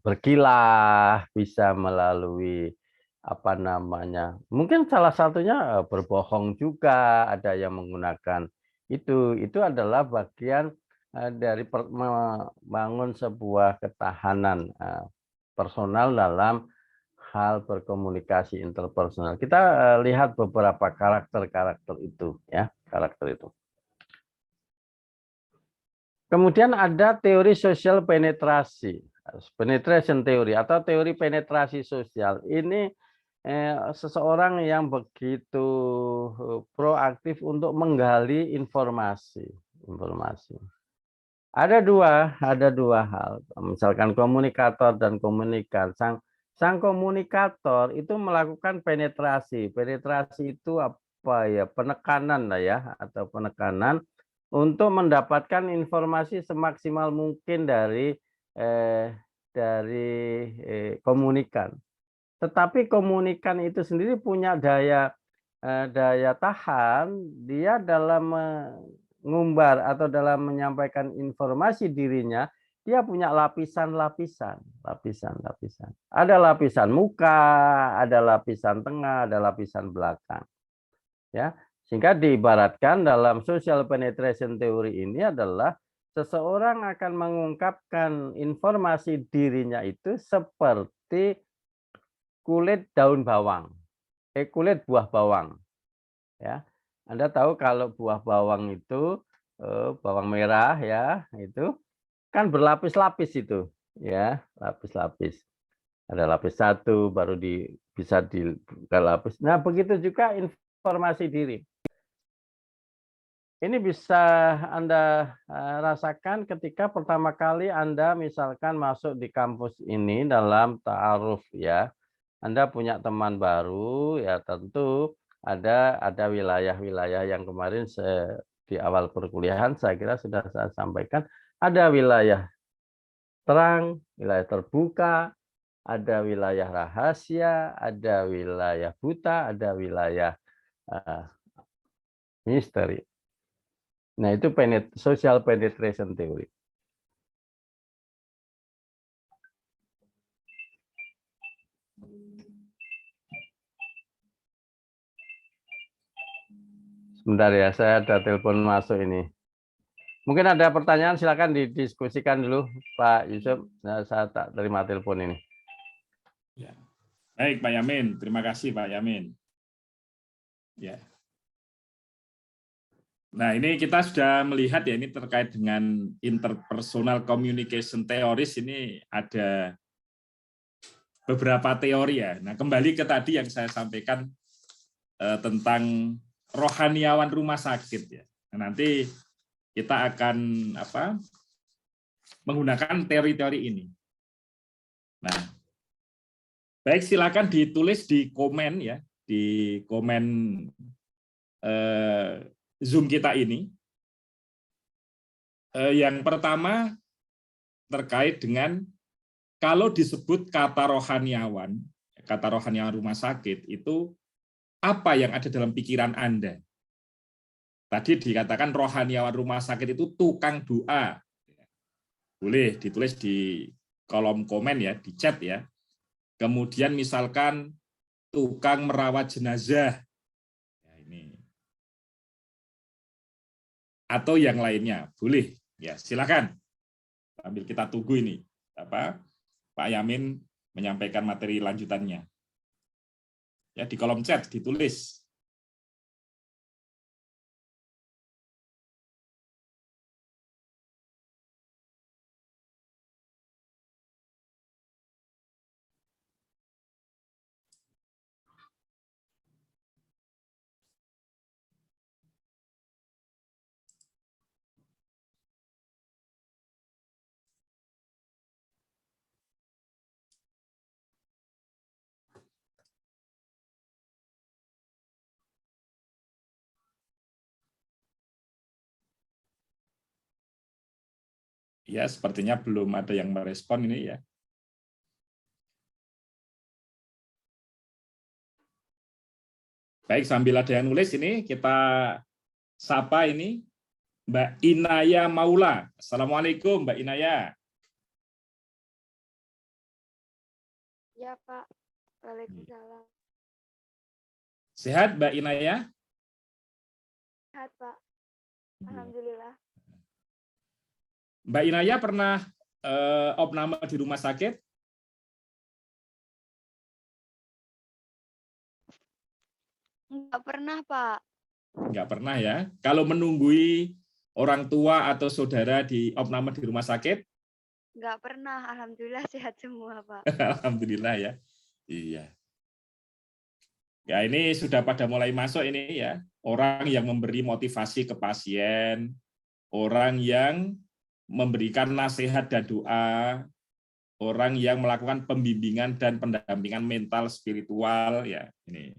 berkilah, bisa melalui apa namanya, mungkin salah satunya berbohong juga, ada yang menggunakan itu adalah bagian dari membangun sebuah ketahanan personal dalam hal berkomunikasi interpersonal. Kita lihat beberapa karakter itu, ya, karakter itu. Kemudian ada teori social penetrasi, penetration theory atau teori penetrasi sosial. Ini seseorang yang begitu proaktif untuk menggali informasi. Ada dua hal, misalkan komunikator dan komunikan. Sang komunikator itu melakukan penetrasi. Penetrasi itu apa ya? Penekanan lah ya, atau penekanan untuk mendapatkan informasi semaksimal mungkin dari komunikan. Tetapi komunikan itu sendiri punya daya tahan, dia dalam mengumbar atau dalam menyampaikan informasi dirinya, dia punya lapisan-lapisan. Ada lapisan muka, ada lapisan tengah, ada lapisan belakang. Ya. Sehingga diibaratkan dalam social penetration theory ini adalah seseorang akan mengungkapkan informasi dirinya itu seperti kulit daun bawang, kulit buah bawang. Ya, Anda tahu kalau buah bawang itu bawang merah ya, itu kan berlapis-lapis itu, ya, lapis-lapis. Ada lapis satu, baru bisa dibuka lapis. Nah, begitu juga informasi diri. Ini bisa Anda rasakan ketika pertama kali Anda misalkan masuk di kampus ini dalam ta'aruf, ya. Anda punya teman baru, ya tentu ada wilayah-wilayah yang kemarin di awal perkuliahan saya kira sudah saya sampaikan. Ada wilayah terang, wilayah terbuka, ada wilayah rahasia, ada wilayah buta, ada wilayah misteri. Nah, itu social penetration theory. Sebentar ya, saya ada telepon masuk ini. Mungkin ada pertanyaan, silakan didiskusikan dulu, Pak Yusuf. Nah, saya tak terima telepon ini. Ya. Baik, Pak Yamin. Terima kasih, Pak Yamin. Ya. Nah, ini kita sudah melihat ya, ini terkait dengan interpersonal communication theories, ini ada beberapa teori ya. Nah, kembali ke tadi yang saya sampaikan tentang rohaniawan rumah sakit ya. Nah, nanti kita akan menggunakan teori-teori ini. Nah, baik, silakan ditulis di komen ya, di komen Zoom kita ini. Yang pertama terkait dengan kalau disebut kata rohaniawan rumah sakit itu apa yang ada dalam pikiran Anda? Tadi dikatakan rohaniawan rumah sakit itu tukang doa. Boleh ditulis di kolom komen ya, di chat ya. Kemudian misalkan tukang merawat jenazah. Ya, ini. Atau yang lainnya, boleh. Ya, silakan. Sambil kita tunggu ini, Pak Yamin menyampaikan materi lanjutannya. Ya, di kolom chat ditulis. Ya, sepertinya belum ada yang merespon ini ya. Baik, sambil ada yang nulis ini, kita sapa ini Mbak Inaya Maula. Assalamualaikum, Mbak Inaya. Ya, Pak. Waalaikumsalam. Sehat, Mbak Inaya? Sehat, Pak. Alhamdulillah. Mbak Inaya pernah opname di rumah sakit? Enggak pernah, Pak. Enggak pernah ya. Kalau menunggui orang tua atau saudara di opname di rumah sakit? Enggak pernah. Alhamdulillah sehat semua, Pak. Alhamdulillah ya. Iya. Ya, ini sudah pada mulai masuk ini ya. Orang yang memberi motivasi ke pasien, orang yang memberikan nasihat dan doa, orang yang melakukan pembimbingan dan pendampingan mental spiritual ya ini.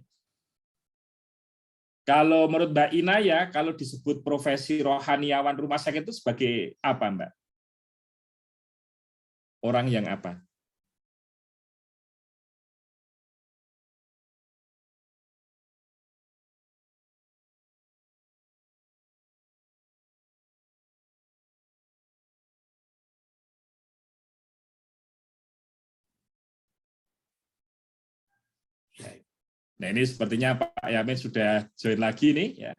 Kalau menurut Mbak Inaya, kalau disebut profesi rohaniawan rumah sakit itu sebagai apa, Mbak? Orang yang apa? Nah, ini sepertinya Pak Yamin sudah join lagi nih ya.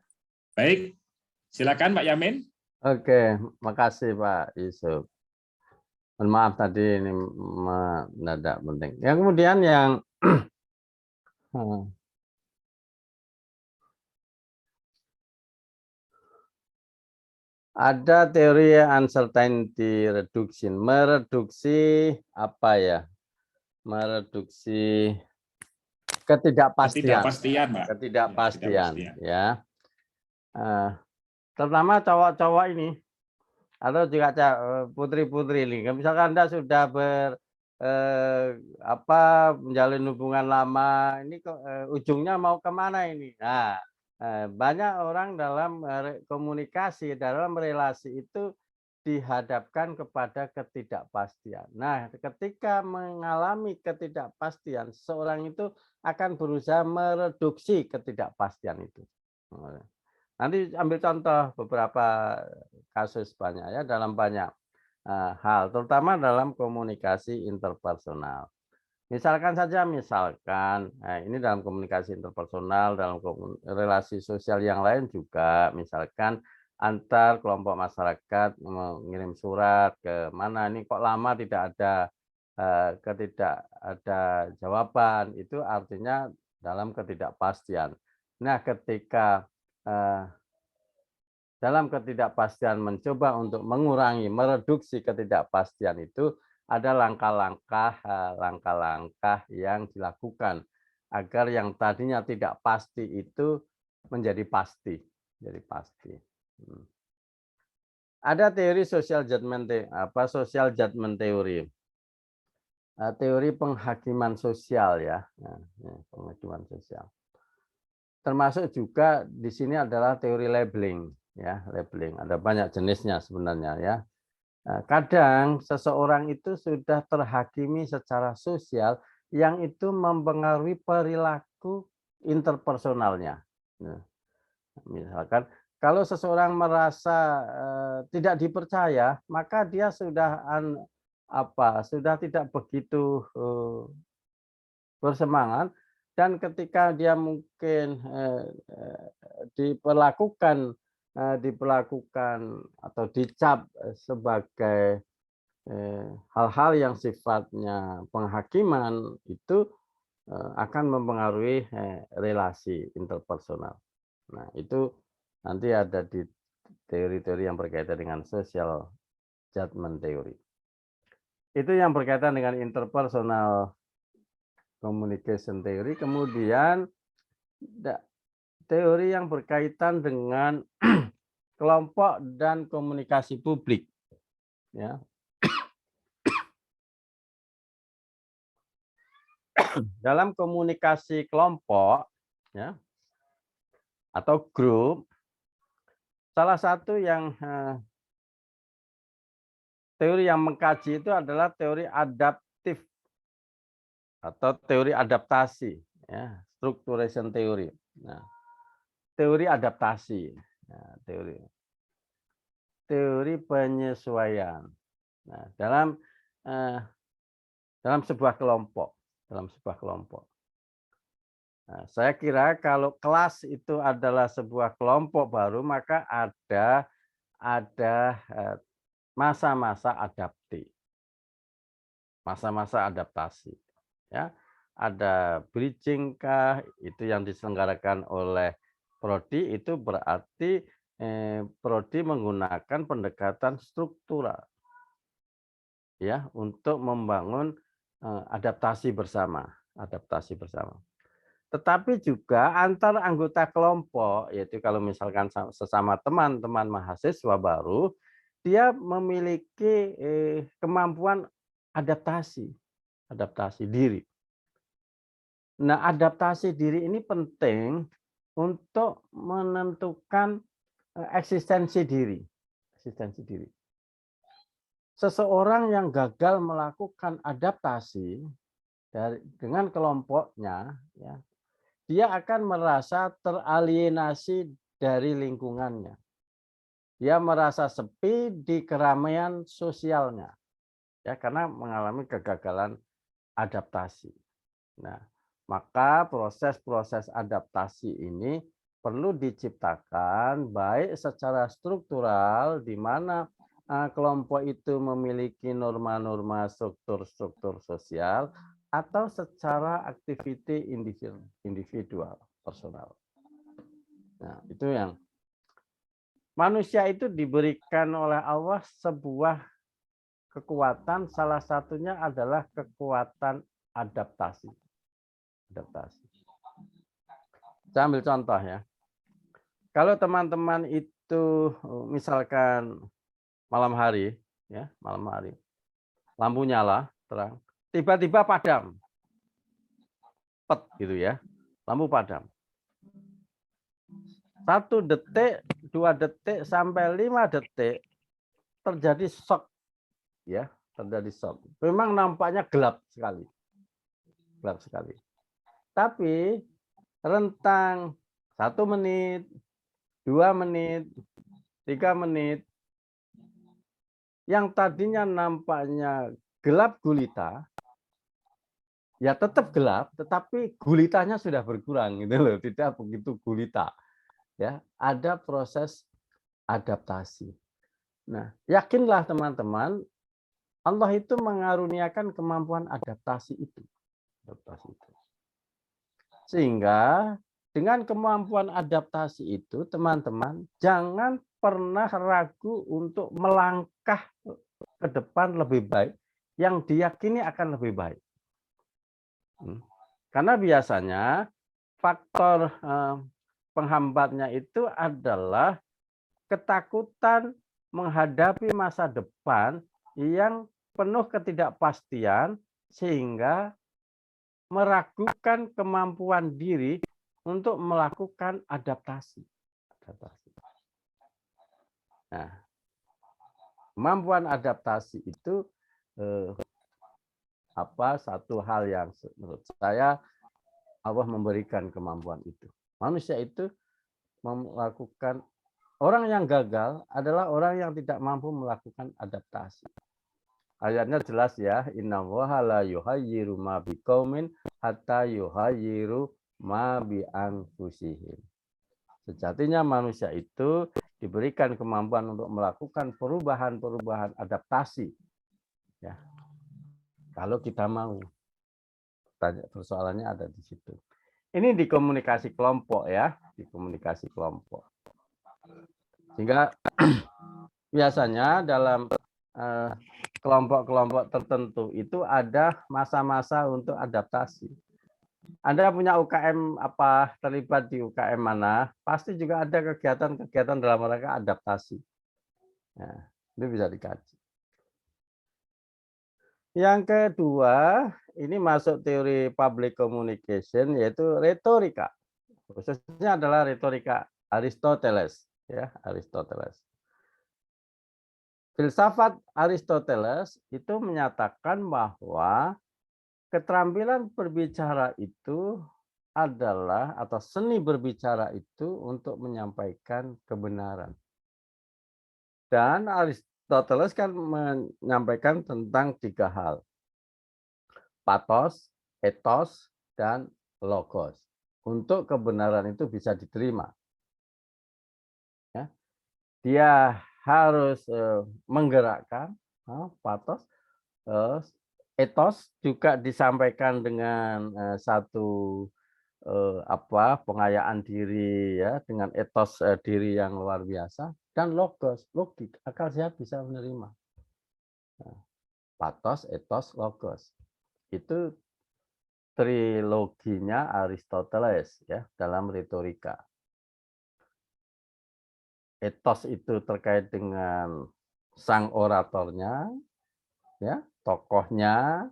Baik, silakan Pak Yamin. Oke, makasih Pak Yusuf. Mohon maaf tadi ini mendadak penting. Yang kemudian yang ada teori uncertainty reduction, mereduksi apa ya? Mereduksi ketidakpastian. Mbak. Ketidakpastian, ya. Terutama cowok-cowok ini atau juga putri-putri ini. Misalkan Anda sudah menjalin hubungan lama, ini ujungnya mau kemana ini? Nah, banyak orang dalam komunikasi, dalam relasi itu dihadapkan kepada ketidakpastian. Nah, ketika mengalami ketidakpastian, seorang itu akan berusaha mereduksi ketidakpastian itu. Nanti ambil contoh beberapa kasus banyak ya, dalam banyak hal, terutama dalam komunikasi interpersonal. Misalkan ini dalam komunikasi interpersonal, dalam relasi sosial yang lain juga, misalkan antar kelompok masyarakat mengirim surat ke mana ini kok lama tidak ada jawaban, itu artinya dalam ketidakpastian. Nah, ketika dalam ketidakpastian mencoba untuk mengurangi, mereduksi ketidakpastian itu, ada langkah-langkah yang dilakukan agar yang tadinya tidak pasti itu menjadi pasti. Ada teori social judgment social judgment theory. Teori penghakiman sosial ya. Penghakiman sosial. Termasuk juga di sini adalah teori labeling ya, labeling. Ada banyak jenisnya sebenarnya ya. Kadang seseorang itu sudah terhakimi secara sosial yang itu mempengaruhi perilaku interpersonalnya. Misalkan kalau seseorang merasa tidak dipercaya, maka dia sudah sudah tidak begitu bersemangat, dan ketika dia mungkin diperlakukan atau dicap sebagai hal-hal yang sifatnya penghakiman, itu akan mempengaruhi relasi interpersonal. Nah, itu nanti ada di teori-teori yang berkaitan dengan social judgment theory. Itu yang berkaitan dengan interpersonal communication theory. Kemudian teori yang berkaitan dengan kelompok dan komunikasi publik. Ya. Dalam komunikasi kelompok, ya, atau grup, salah satu yang teori yang mengkaji itu adalah teori adaptif atau teori adaptasi, ya, structuration theory. Nah, teori adaptasi, nah, teori penyesuaian. Nah, dalam sebuah kelompok, Nah, saya kira kalau kelas itu adalah sebuah kelompok baru, maka ada masa-masa adaptasi, ya. Ada bridging kah, itu yang diselenggarakan oleh prodi, itu berarti prodi menggunakan pendekatan struktural, ya, untuk membangun adaptasi bersama. Tetapi juga antar anggota kelompok, yaitu kalau misalkan sesama teman-teman mahasiswa baru, dia memiliki kemampuan adaptasi diri. Nah, adaptasi diri ini penting untuk menentukan eksistensi diri. Seseorang yang gagal melakukan adaptasi dengan kelompoknya, ya, dia akan merasa teralienasi dari lingkungannya. Dia merasa sepi di keramaian sosialnya, ya, karena mengalami kegagalan adaptasi. Nah, maka proses-proses adaptasi ini perlu diciptakan baik secara struktural, di mana kelompok itu memiliki norma-norma struktur sosial, atau secara aktiviti individual, personal. Nah, itu yang manusia itu diberikan oleh Allah sebuah kekuatan, salah satunya adalah kekuatan adaptasi. Saya ambil contoh ya. Kalau teman-teman itu misalkan malam hari, lampu nyala, terang, tiba-tiba padam, gitu ya, lampu padam. 1 detik, 2 detik, sampai 5 detik terjadi shock, ya, Memang nampaknya gelap sekali. Tapi rentang 1 menit, 2 menit, 3 menit, yang tadinya nampaknya gelap gulita, ya tetap gelap, tetapi gulitanya sudah berkurang, gitu loh, tidak begitu gulita. Ya, ada proses adaptasi. Nah, yakinlah teman-teman, Allah itu mengaruniakan kemampuan adaptasi itu. Sehingga dengan kemampuan adaptasi itu, teman-teman jangan pernah ragu untuk melangkah ke depan lebih baik, yang diyakini akan lebih baik. Karena biasanya faktor penghambatnya itu adalah ketakutan menghadapi masa depan yang penuh ketidakpastian sehingga meragukan kemampuan diri untuk melakukan adaptasi. Nah, kemampuan adaptasi itu satu hal yang menurut saya Allah memberikan kemampuan itu. Manusia itu melakukan, orang yang gagal adalah orang yang tidak mampu melakukan adaptasi. Ayatnya jelas ya, innallaha la yuhayyiru ma biqaumin hatta yuhayyiru ma bi anfusihim. Sejatinya manusia itu diberikan kemampuan untuk melakukan perubahan-perubahan adaptasi. Ya. Kalau kita mau. Persoalannya ada di situ. Ini di komunikasi kelompok ya, di komunikasi kelompok. Sehingga biasanya dalam kelompok-kelompok tertentu itu ada masa-masa untuk adaptasi. Anda punya UKM apa, terlibat di UKM mana, pasti juga ada kegiatan-kegiatan dalam rangka adaptasi. Nah, itu bisa dikaji. Yang kedua, ini masuk teori public communication, yaitu retorika. Khususnya adalah retorika Aristoteles, ya, Aristoteles. Filsafat Aristoteles itu menyatakan bahwa keterampilan berbicara itu adalah, atau seni berbicara itu untuk menyampaikan kebenaran. Dan Aristoteles kan menyampaikan tentang 3 hal. Pathos, ethos, dan logos. Untuk kebenaran itu bisa diterima. Ya. Dia harus menggerakkan, pathos, ethos juga disampaikan dengan satu pengayaan diri ya, dengan ethos diri yang luar biasa, dan logos, logik, akal sehat bisa menerima. Nah, pathos, ethos, logos. Itu triloginya Aristoteles ya dalam retorika. Ethos itu terkait dengan sang oratornya, ya, tokohnya,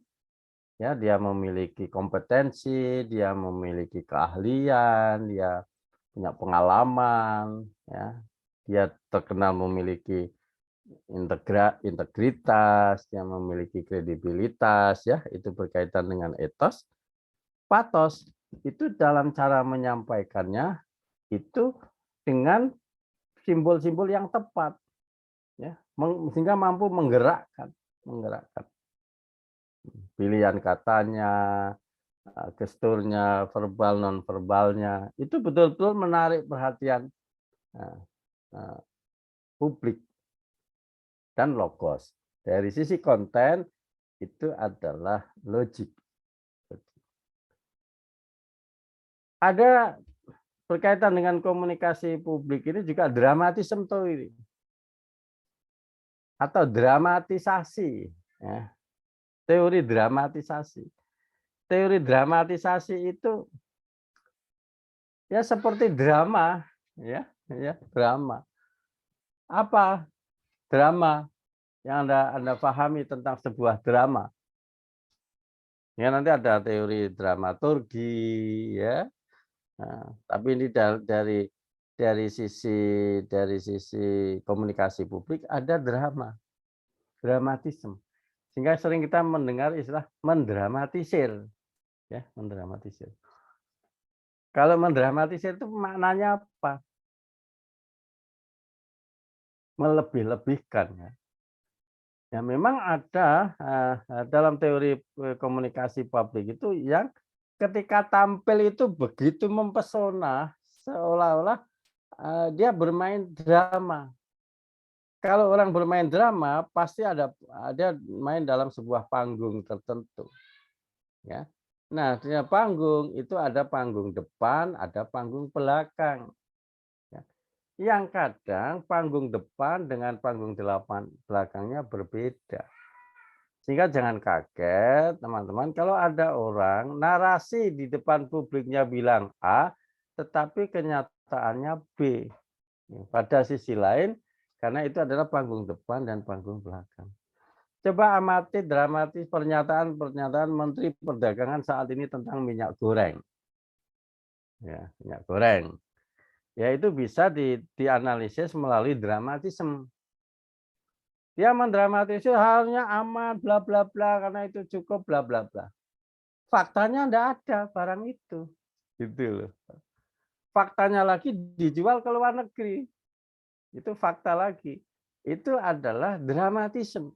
ya, dia memiliki kompetensi, dia memiliki keahlian, dia punya pengalaman, ya, dia terkenal memiliki integritas, dia memiliki kredibilitas, ya, itu berkaitan dengan ethos. Pathos itu dalam cara menyampaikannya itu dengan simbol-simbol yang tepat, ya, sehingga mampu menggerakkan pilihan katanya, gesturnya, verbal non verbalnya, itu betul-betul menarik perhatian publik. Dan logos dari sisi konten itu adalah logik. Ada berkaitan dengan komunikasi publik ini juga dramatisme teori atau dramatisasi, ya. Teori dramatisasi. Teori dramatisasi itu ya seperti drama, ya, drama. Apa drama yang Anda pahami tentang sebuah drama? Ya, nanti ada teori dramaturgi, ya. Nah, tapi ini dari sisi komunikasi publik ada dramatisme. Sehingga sering kita mendengar istilah mendramatisir, ya, mendramatisir. Kalau mendramatisir itu maknanya apa? Melebih-lebihkan, ya. Ya, memang ada dalam teori komunikasi publik itu yang ketika tampil itu begitu mempesona, seolah-olah dia bermain drama. Kalau orang bermain drama, pasti dia main dalam sebuah panggung tertentu. Ya. Nah, di panggung itu ada panggung depan, ada panggung belakang. Ya. Yang kadang panggung depan dengan panggung belakangnya berbeda. Sehingga jangan kaget, teman-teman, kalau ada orang narasi di depan publiknya bilang A, tetapi kenyataannya B. Pada sisi lain, Karena itu adalah panggung depan dan panggung belakang. Coba amati dramatis pernyataan-pernyataan Menteri Perdagangan saat ini tentang minyak goreng. Ya, minyak goreng. Ya itu bisa dianalisis melalui dramatisme. Dia mendramatisir halnya aman, bla bla bla, karena itu cukup, bla bla bla. Faktanya enggak ada barang itu. Gitu loh. Faktanya lagi dijual ke luar negeri. Itu fakta lagi. Itu adalah dramatisme.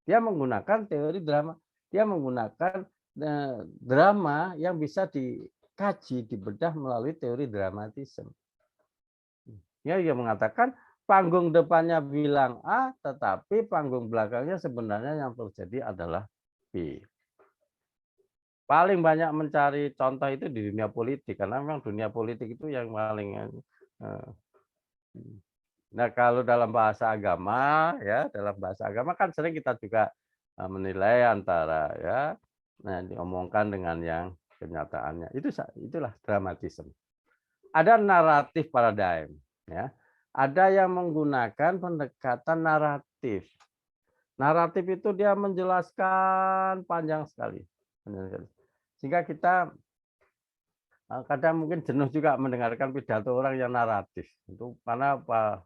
Dia menggunakan teori drama. Dia menggunakan drama yang bisa dikaji, dibedah melalui teori dramatisme. Ya, dia mengatakan panggung depannya bilang A, tetapi panggung belakangnya sebenarnya yang terjadi adalah B. Paling banyak mencari contoh itu di dunia politik, karena memang dunia politik itu yang paling. Nah, kalau dalam bahasa agama, ya dalam bahasa agama kan sering kita juga menilai antara ya, nah diomongkan dengan yang kenyataannya. Itulah dramatisme. Ada naratif paradigm, ya. Ada yang menggunakan pendekatan naratif. Naratif itu dia menjelaskan panjang sekali. Sehingga kita kadang mungkin jenuh juga mendengarkan pidato orang yang naratif. Itu karena apa?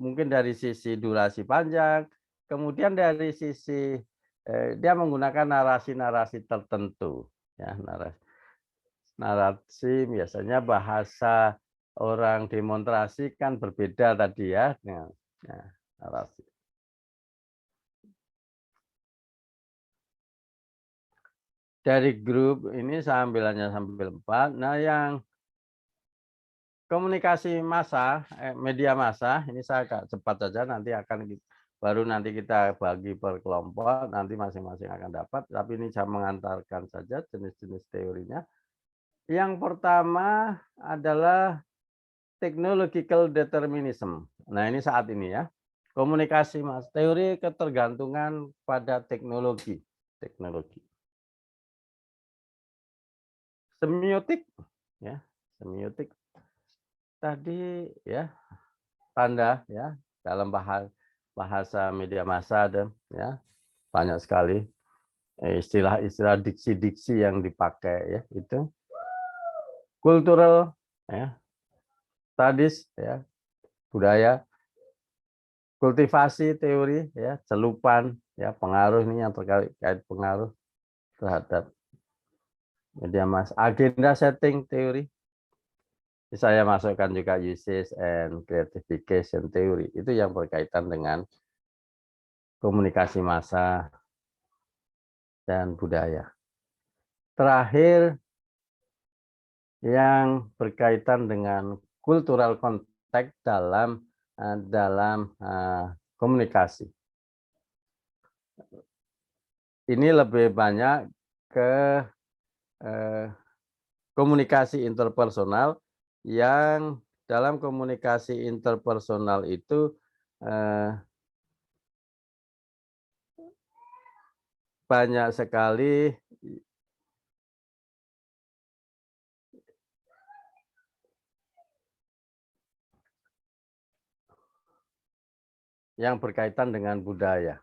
Mungkin dari sisi durasi panjang, kemudian dari sisi dia menggunakan narasi-narasi tertentu. Ya, narasi biasanya bahasa orang demonstrasi kan berbeda tadi ya dengan narasi. Dari grup ini saya ambil 4. Nah, yang komunikasi massa, media massa, ini saya agak cepat saja, nanti baru nanti kita bagi per kelompok, nanti masing-masing akan dapat, tapi ini saya mengantarkan saja jenis-jenis teorinya. Yang pertama adalah technological determinism. Nah, ini saat ini ya. Komunikasi mas, teori ketergantungan pada teknologi. Semiotik ya, semiotik. Tadi ya tanda ya dalam bahasa media massa ada ya banyak sekali istilah-istilah diksi-diksi yang dipakai ya itu. Kultural ya, studies ya, budaya, kultivasi teori ya, celupan ya, pengaruh ini yang terkait pengaruh terhadap media massa, agenda setting teori. Saya masukkan juga usage and gratification teori, itu yang berkaitan dengan komunikasi massa dan budaya. Terakhir yang berkaitan dengan cultural context dalam komunikasi. Ini lebih banyak ke komunikasi interpersonal, yang dalam komunikasi interpersonal itu banyak sekali yang berkaitan dengan budaya.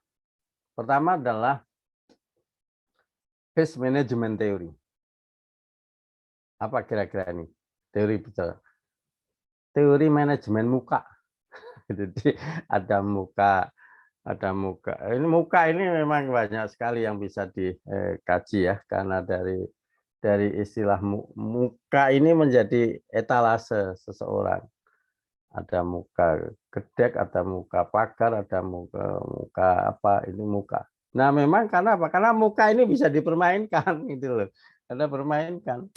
Pertama adalah face management theory. Apa kira-kira ini? Teori manajemen muka. Jadi ada muka. Ini muka ini memang banyak sekali yang bisa dikaji ya, karena dari istilah muka ini menjadi etalase seseorang. Ada muka gedek, ada muka pakar, ada muka apa, ini muka. Nah, memang karena apa? Karena muka ini bisa dipermainkan gitu loh. Karena permainkan.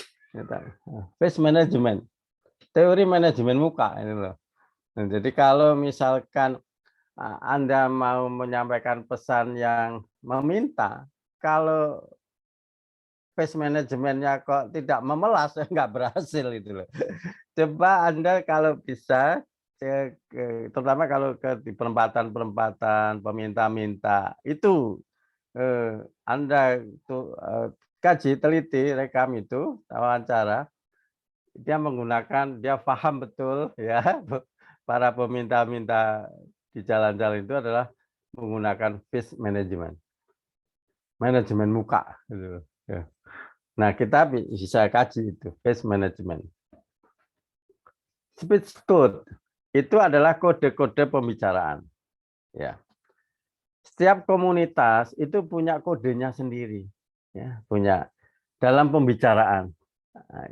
Face management. Teori manajemen muka ini loh. Nah, jadi kalau misalkan Anda mau menyampaikan pesan yang meminta, kalau face manajemennya kok tidak memelas, nggak berhasil itu loh. Coba Anda kalau bisa, terutama kalau di perempatan-perempatan, peminta-minta, itu Anda kaji, teliti, rekam itu, wawancara, dia paham betul ya para peminta-minta di jalan-jalan itu adalah menggunakan face management, manajemen muka. Gitu. Ya. Nah, kita bisa kaji itu face management. Speech code itu adalah kode-kode pembicaraan. Ya. Setiap komunitas itu punya kodenya sendiri, ya, punya dalam pembicaraan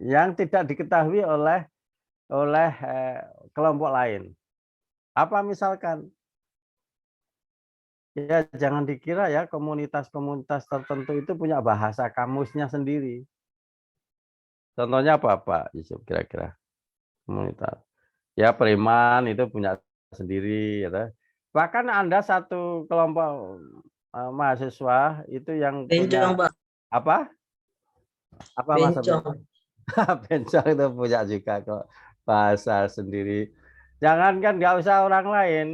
yang tidak diketahui oleh kelompok lain. Apa misalkan? Ya jangan dikira ya komunitas-komunitas tertentu itu punya bahasa kamusnya sendiri. Contohnya apa Pak Yusuf kira-kira? Komunitas. Ya Preman itu punya sendiri. Ya. Bahkan Anda satu kelompok mahasiswa itu yang Bencong, punya Pak. apa? Apa maksudnya? Bencong. Bencong itu punya juga kok bahasa sendiri. Jangankan nggak usah orang lain,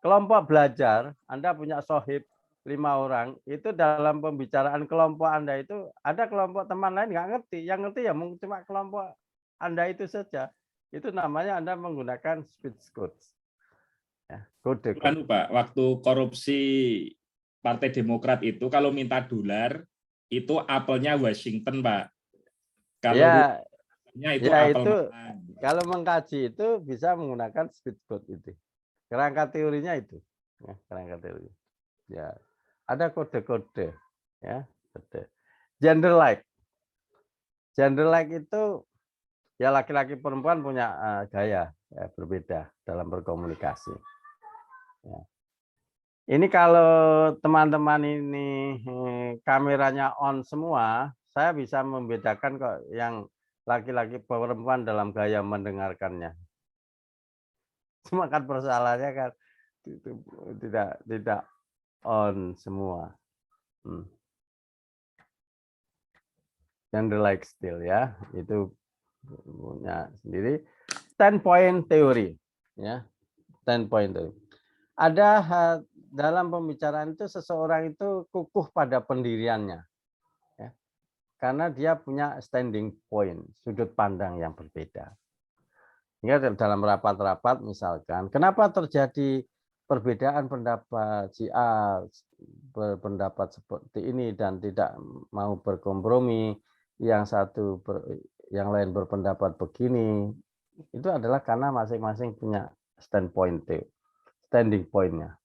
kelompok belajar, Anda punya sohib 5 orang, itu dalam pembicaraan kelompok Anda itu ada kelompok teman lain nggak ngerti, yang ngerti ya mungkin cuma kelompok Anda itu saja. Itu namanya Anda menggunakan speech codes. Ya, kode. Kan Pak, waktu korupsi Partai Demokrat itu kalau minta dolar itu apelnya Washington, Pak. Kalau Ya, rupiahnya itu ya apel itu Malang. kalau mengkaji itu bisa menggunakan speech code itu. Kerangka teorinya itu. Ya, kerangka teori. Ya, ada kode-kode. Ya, kode. Gender like. Gender like itu ya laki-laki perempuan punya gaya ya, berbeda dalam berkomunikasi. Ya. Ini kalau teman-teman ini kameranya on semua, saya bisa membedakan kok yang laki-laki perempuan dalam gaya mendengarkannya. Cuma kan persoalannya kan itu tidak on semua. Gender like still ya, itu punya sendiri. 10 point theory ya. 10 point theory. Ada dalam pembicaraan itu seseorang itu kukuh pada pendiriannya. Ya. Karena dia punya standing point, sudut pandang yang berbeda. Hingga dalam rapat-rapat misalkan, kenapa terjadi perbedaan pendapat si A berpendapat seperti ini dan tidak mau berkompromi, yang satu yang lain berpendapat begini, itu adalah karena masing-masing punya standing point-nya,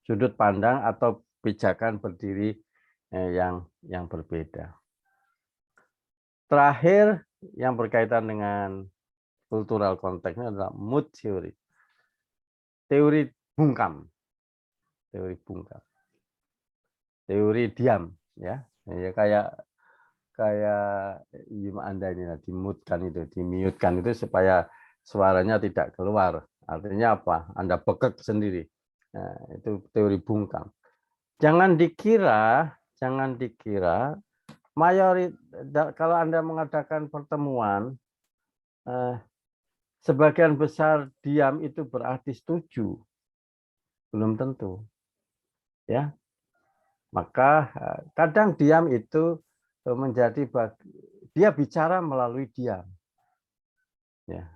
sudut pandang atau pijakan berdiri yang berbeda. Terakhir yang berkaitan dengan cultural context-nya adalah mood theory. Teori bungkam. Teori bungkam. Teori diam ya. Ya kayak Anda ini dimute-kan itu, di-mute-kan itu supaya suaranya tidak keluar. Artinya apa? Anda bekek sendiri. Nah, itu teori bungkam. Jangan dikira kalau Anda mengadakan pertemuan sebagian besar diam itu berarti setuju. Belum tentu. Ya. Maka kadang diam itu menjadi dia bicara melalui diam. Ya.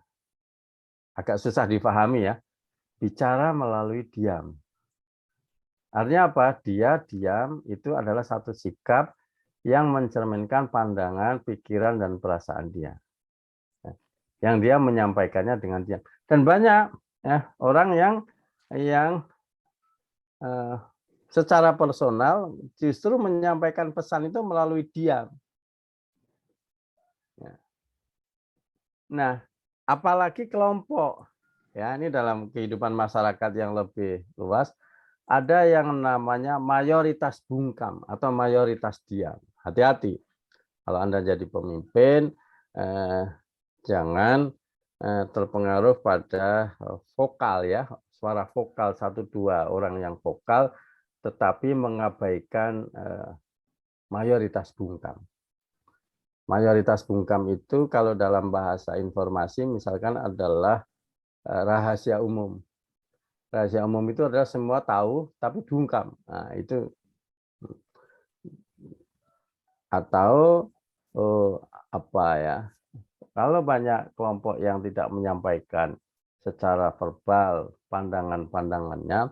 Agak susah dipahami ya. Bicara melalui diam. Artinya apa? Dia diam itu adalah satu sikap yang mencerminkan pandangan, pikiran, dan perasaan dia. Yang dia menyampaikannya dengan diam. Dan banyak ya, orang yang secara personal justru menyampaikan pesan itu melalui diam. Nah, apalagi kelompok. Ya, ini dalam kehidupan masyarakat yang lebih luas, ada yang namanya mayoritas bungkam atau mayoritas diam. Hati-hati. Kalau Anda jadi pemimpin, jangan terpengaruh pada vokal ya, suara vokal 1-2 orang yang vokal, tetapi mengabaikan mayoritas bungkam. Mayoritas bungkam itu kalau dalam bahasa informasi misalkan adalah rahasia umum. Rahasia umum itu adalah semua tahu tapi bungkam. Nah, itu atau apa ya? Kalau banyak kelompok yang tidak menyampaikan secara verbal pandangan-pandangannya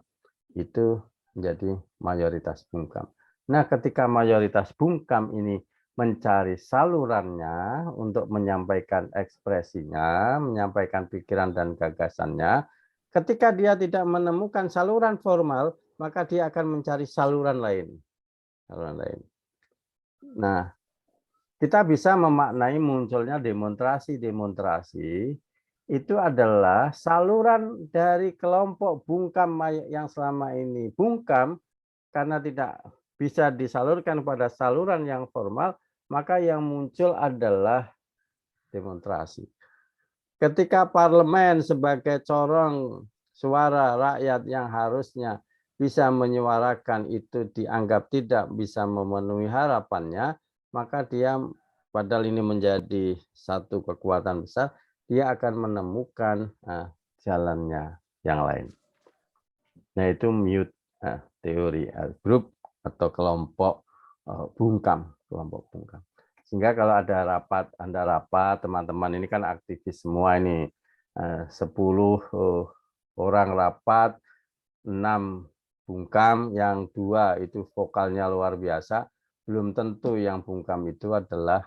itu menjadi mayoritas bungkam. Nah, ketika mayoritas bungkam ini mencari salurannya untuk menyampaikan ekspresinya, menyampaikan pikiran dan gagasannya, ketika dia tidak menemukan saluran formal, maka dia akan mencari saluran lain. Nah, kita bisa memaknai munculnya demonstrasi-demonstrasi itu adalah saluran dari kelompok bungkam yang selama ini bungkam karena tidak bisa disalurkan pada saluran yang formal, maka yang muncul adalah demonstrasi. Ketika parlemen sebagai corong suara rakyat yang harusnya bisa menyuarakan itu dianggap tidak bisa memenuhi harapannya, maka dia padahal ini menjadi satu kekuatan besar, dia akan menemukan jalannya yang lain. Nah, itu mute teori grup atau kelompok bungkam, Sehingga kalau ada rapat, Anda rapat, teman-teman ini kan aktivis semua ini, 10 orang rapat, 6 bungkam, yang 2 itu vokalnya luar biasa, belum tentu yang bungkam itu adalah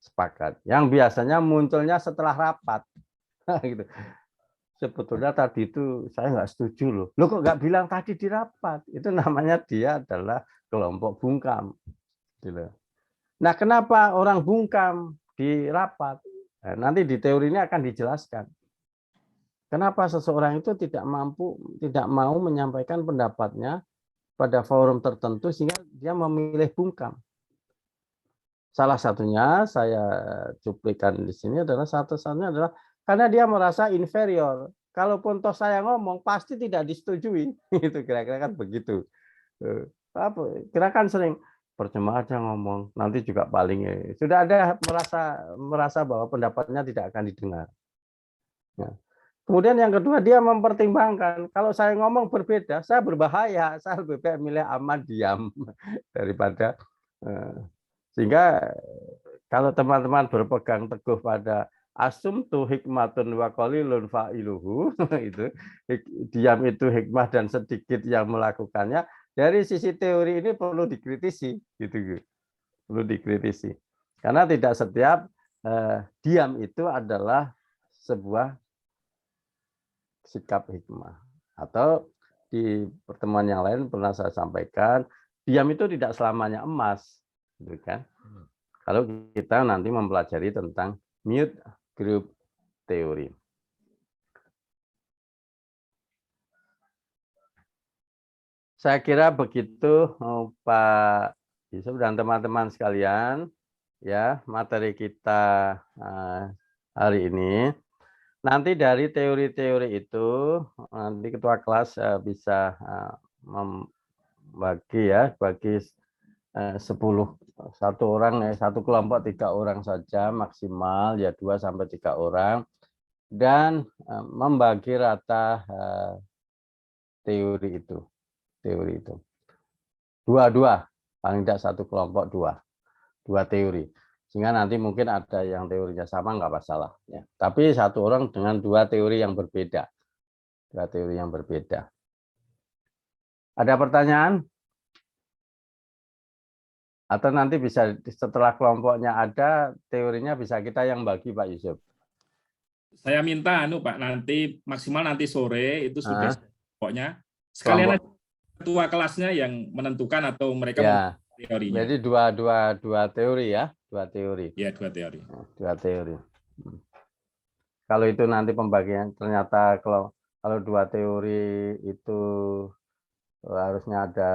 sepakat. Yang biasanya munculnya setelah rapat. Gitu. Sebetulnya tadi itu saya nggak setuju loh. Lo kok nggak bilang tadi di rapat? Itu namanya dia adalah kelompok bungkam. Gitu. Nah, kenapa orang bungkam di rapat? Nah, nanti di teori ini akan dijelaskan. Kenapa seseorang itu tidak mau menyampaikan pendapatnya pada forum tertentu sehingga dia memilih bungkam. Salah satunya saya cuplikan di sini adalah satu-satunya adalah karena dia merasa inferior. Kalaupun toh saya ngomong pasti tidak disetujui. Itu kira-kira kan begitu. Kira-kira kan sering percuma aja ngomong, nanti juga paling sudah ada merasa bahwa pendapatnya tidak akan didengar. Nah, kemudian yang kedua dia mempertimbangkan kalau saya ngomong berbeda, saya berbahaya, saya lebih baik milih aman diam daripada sehingga kalau teman-teman berpegang teguh pada asumtu hikmatun wa qalilun fa'iluhu itu diam itu hikmah dan sedikit yang melakukannya. Dari sisi teori ini perlu dikritisi, gitu. Perlu dikritisi. Karena tidak setiap diam itu adalah sebuah sikap hikmah. Atau di pertemuan yang lain pernah saya sampaikan, diam itu tidak selamanya emas, gitu kan? Kalau kita nanti mempelajari tentang mute group teori. Saya kira begitu Pak Yusuf dan teman-teman sekalian, ya materi kita hari ini. Nanti dari teori-teori itu nanti ketua kelas bisa membagi ya, bagi 10 satu orang satu kelompok 3 orang saja maksimal ya 2 sampai 3 orang dan membagi rata teori itu. Dua paling tidak satu kelompok dua teori sehingga nanti mungkin ada yang teorinya sama nggak masalah ya tapi satu orang dengan 2 teori yang berbeda ada pertanyaan atau nanti bisa setelah kelompoknya ada teorinya bisa kita yang bagi Pak Yusuf. Saya minta Pak nanti maksimal nanti sore itu sudah pokoknya sekalian aja ketua kelasnya yang menentukan atau mereka ya, teorinya. Jadi dua teori ya, 2 teori. Ya, 2 teori. 2 teori. Kalau itu nanti pembagian ternyata kalau 2 teori itu harusnya ada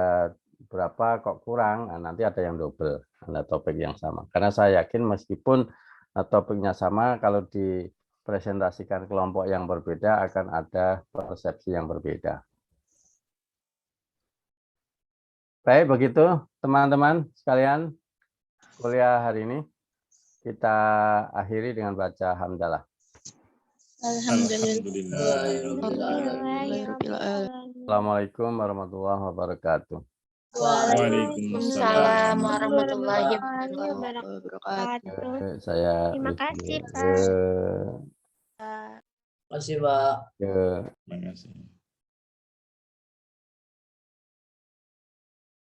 berapa kok kurang, nanti ada yang double, ada topik yang sama. Karena saya yakin meskipun topiknya sama, kalau dipresentasikan kelompok yang berbeda akan ada persepsi yang berbeda. Baik, begitu teman-teman sekalian, kuliah hari ini kita akhiri dengan baca hamdalah. Assalamualaikum warahmatullahi wabarakatuh. Waalaikumsalam warahmatullahi wabarakatuh. wabarakatuh. Saya Terima kasih, Pak. Makasih, Pak. Ya. Terima kasih.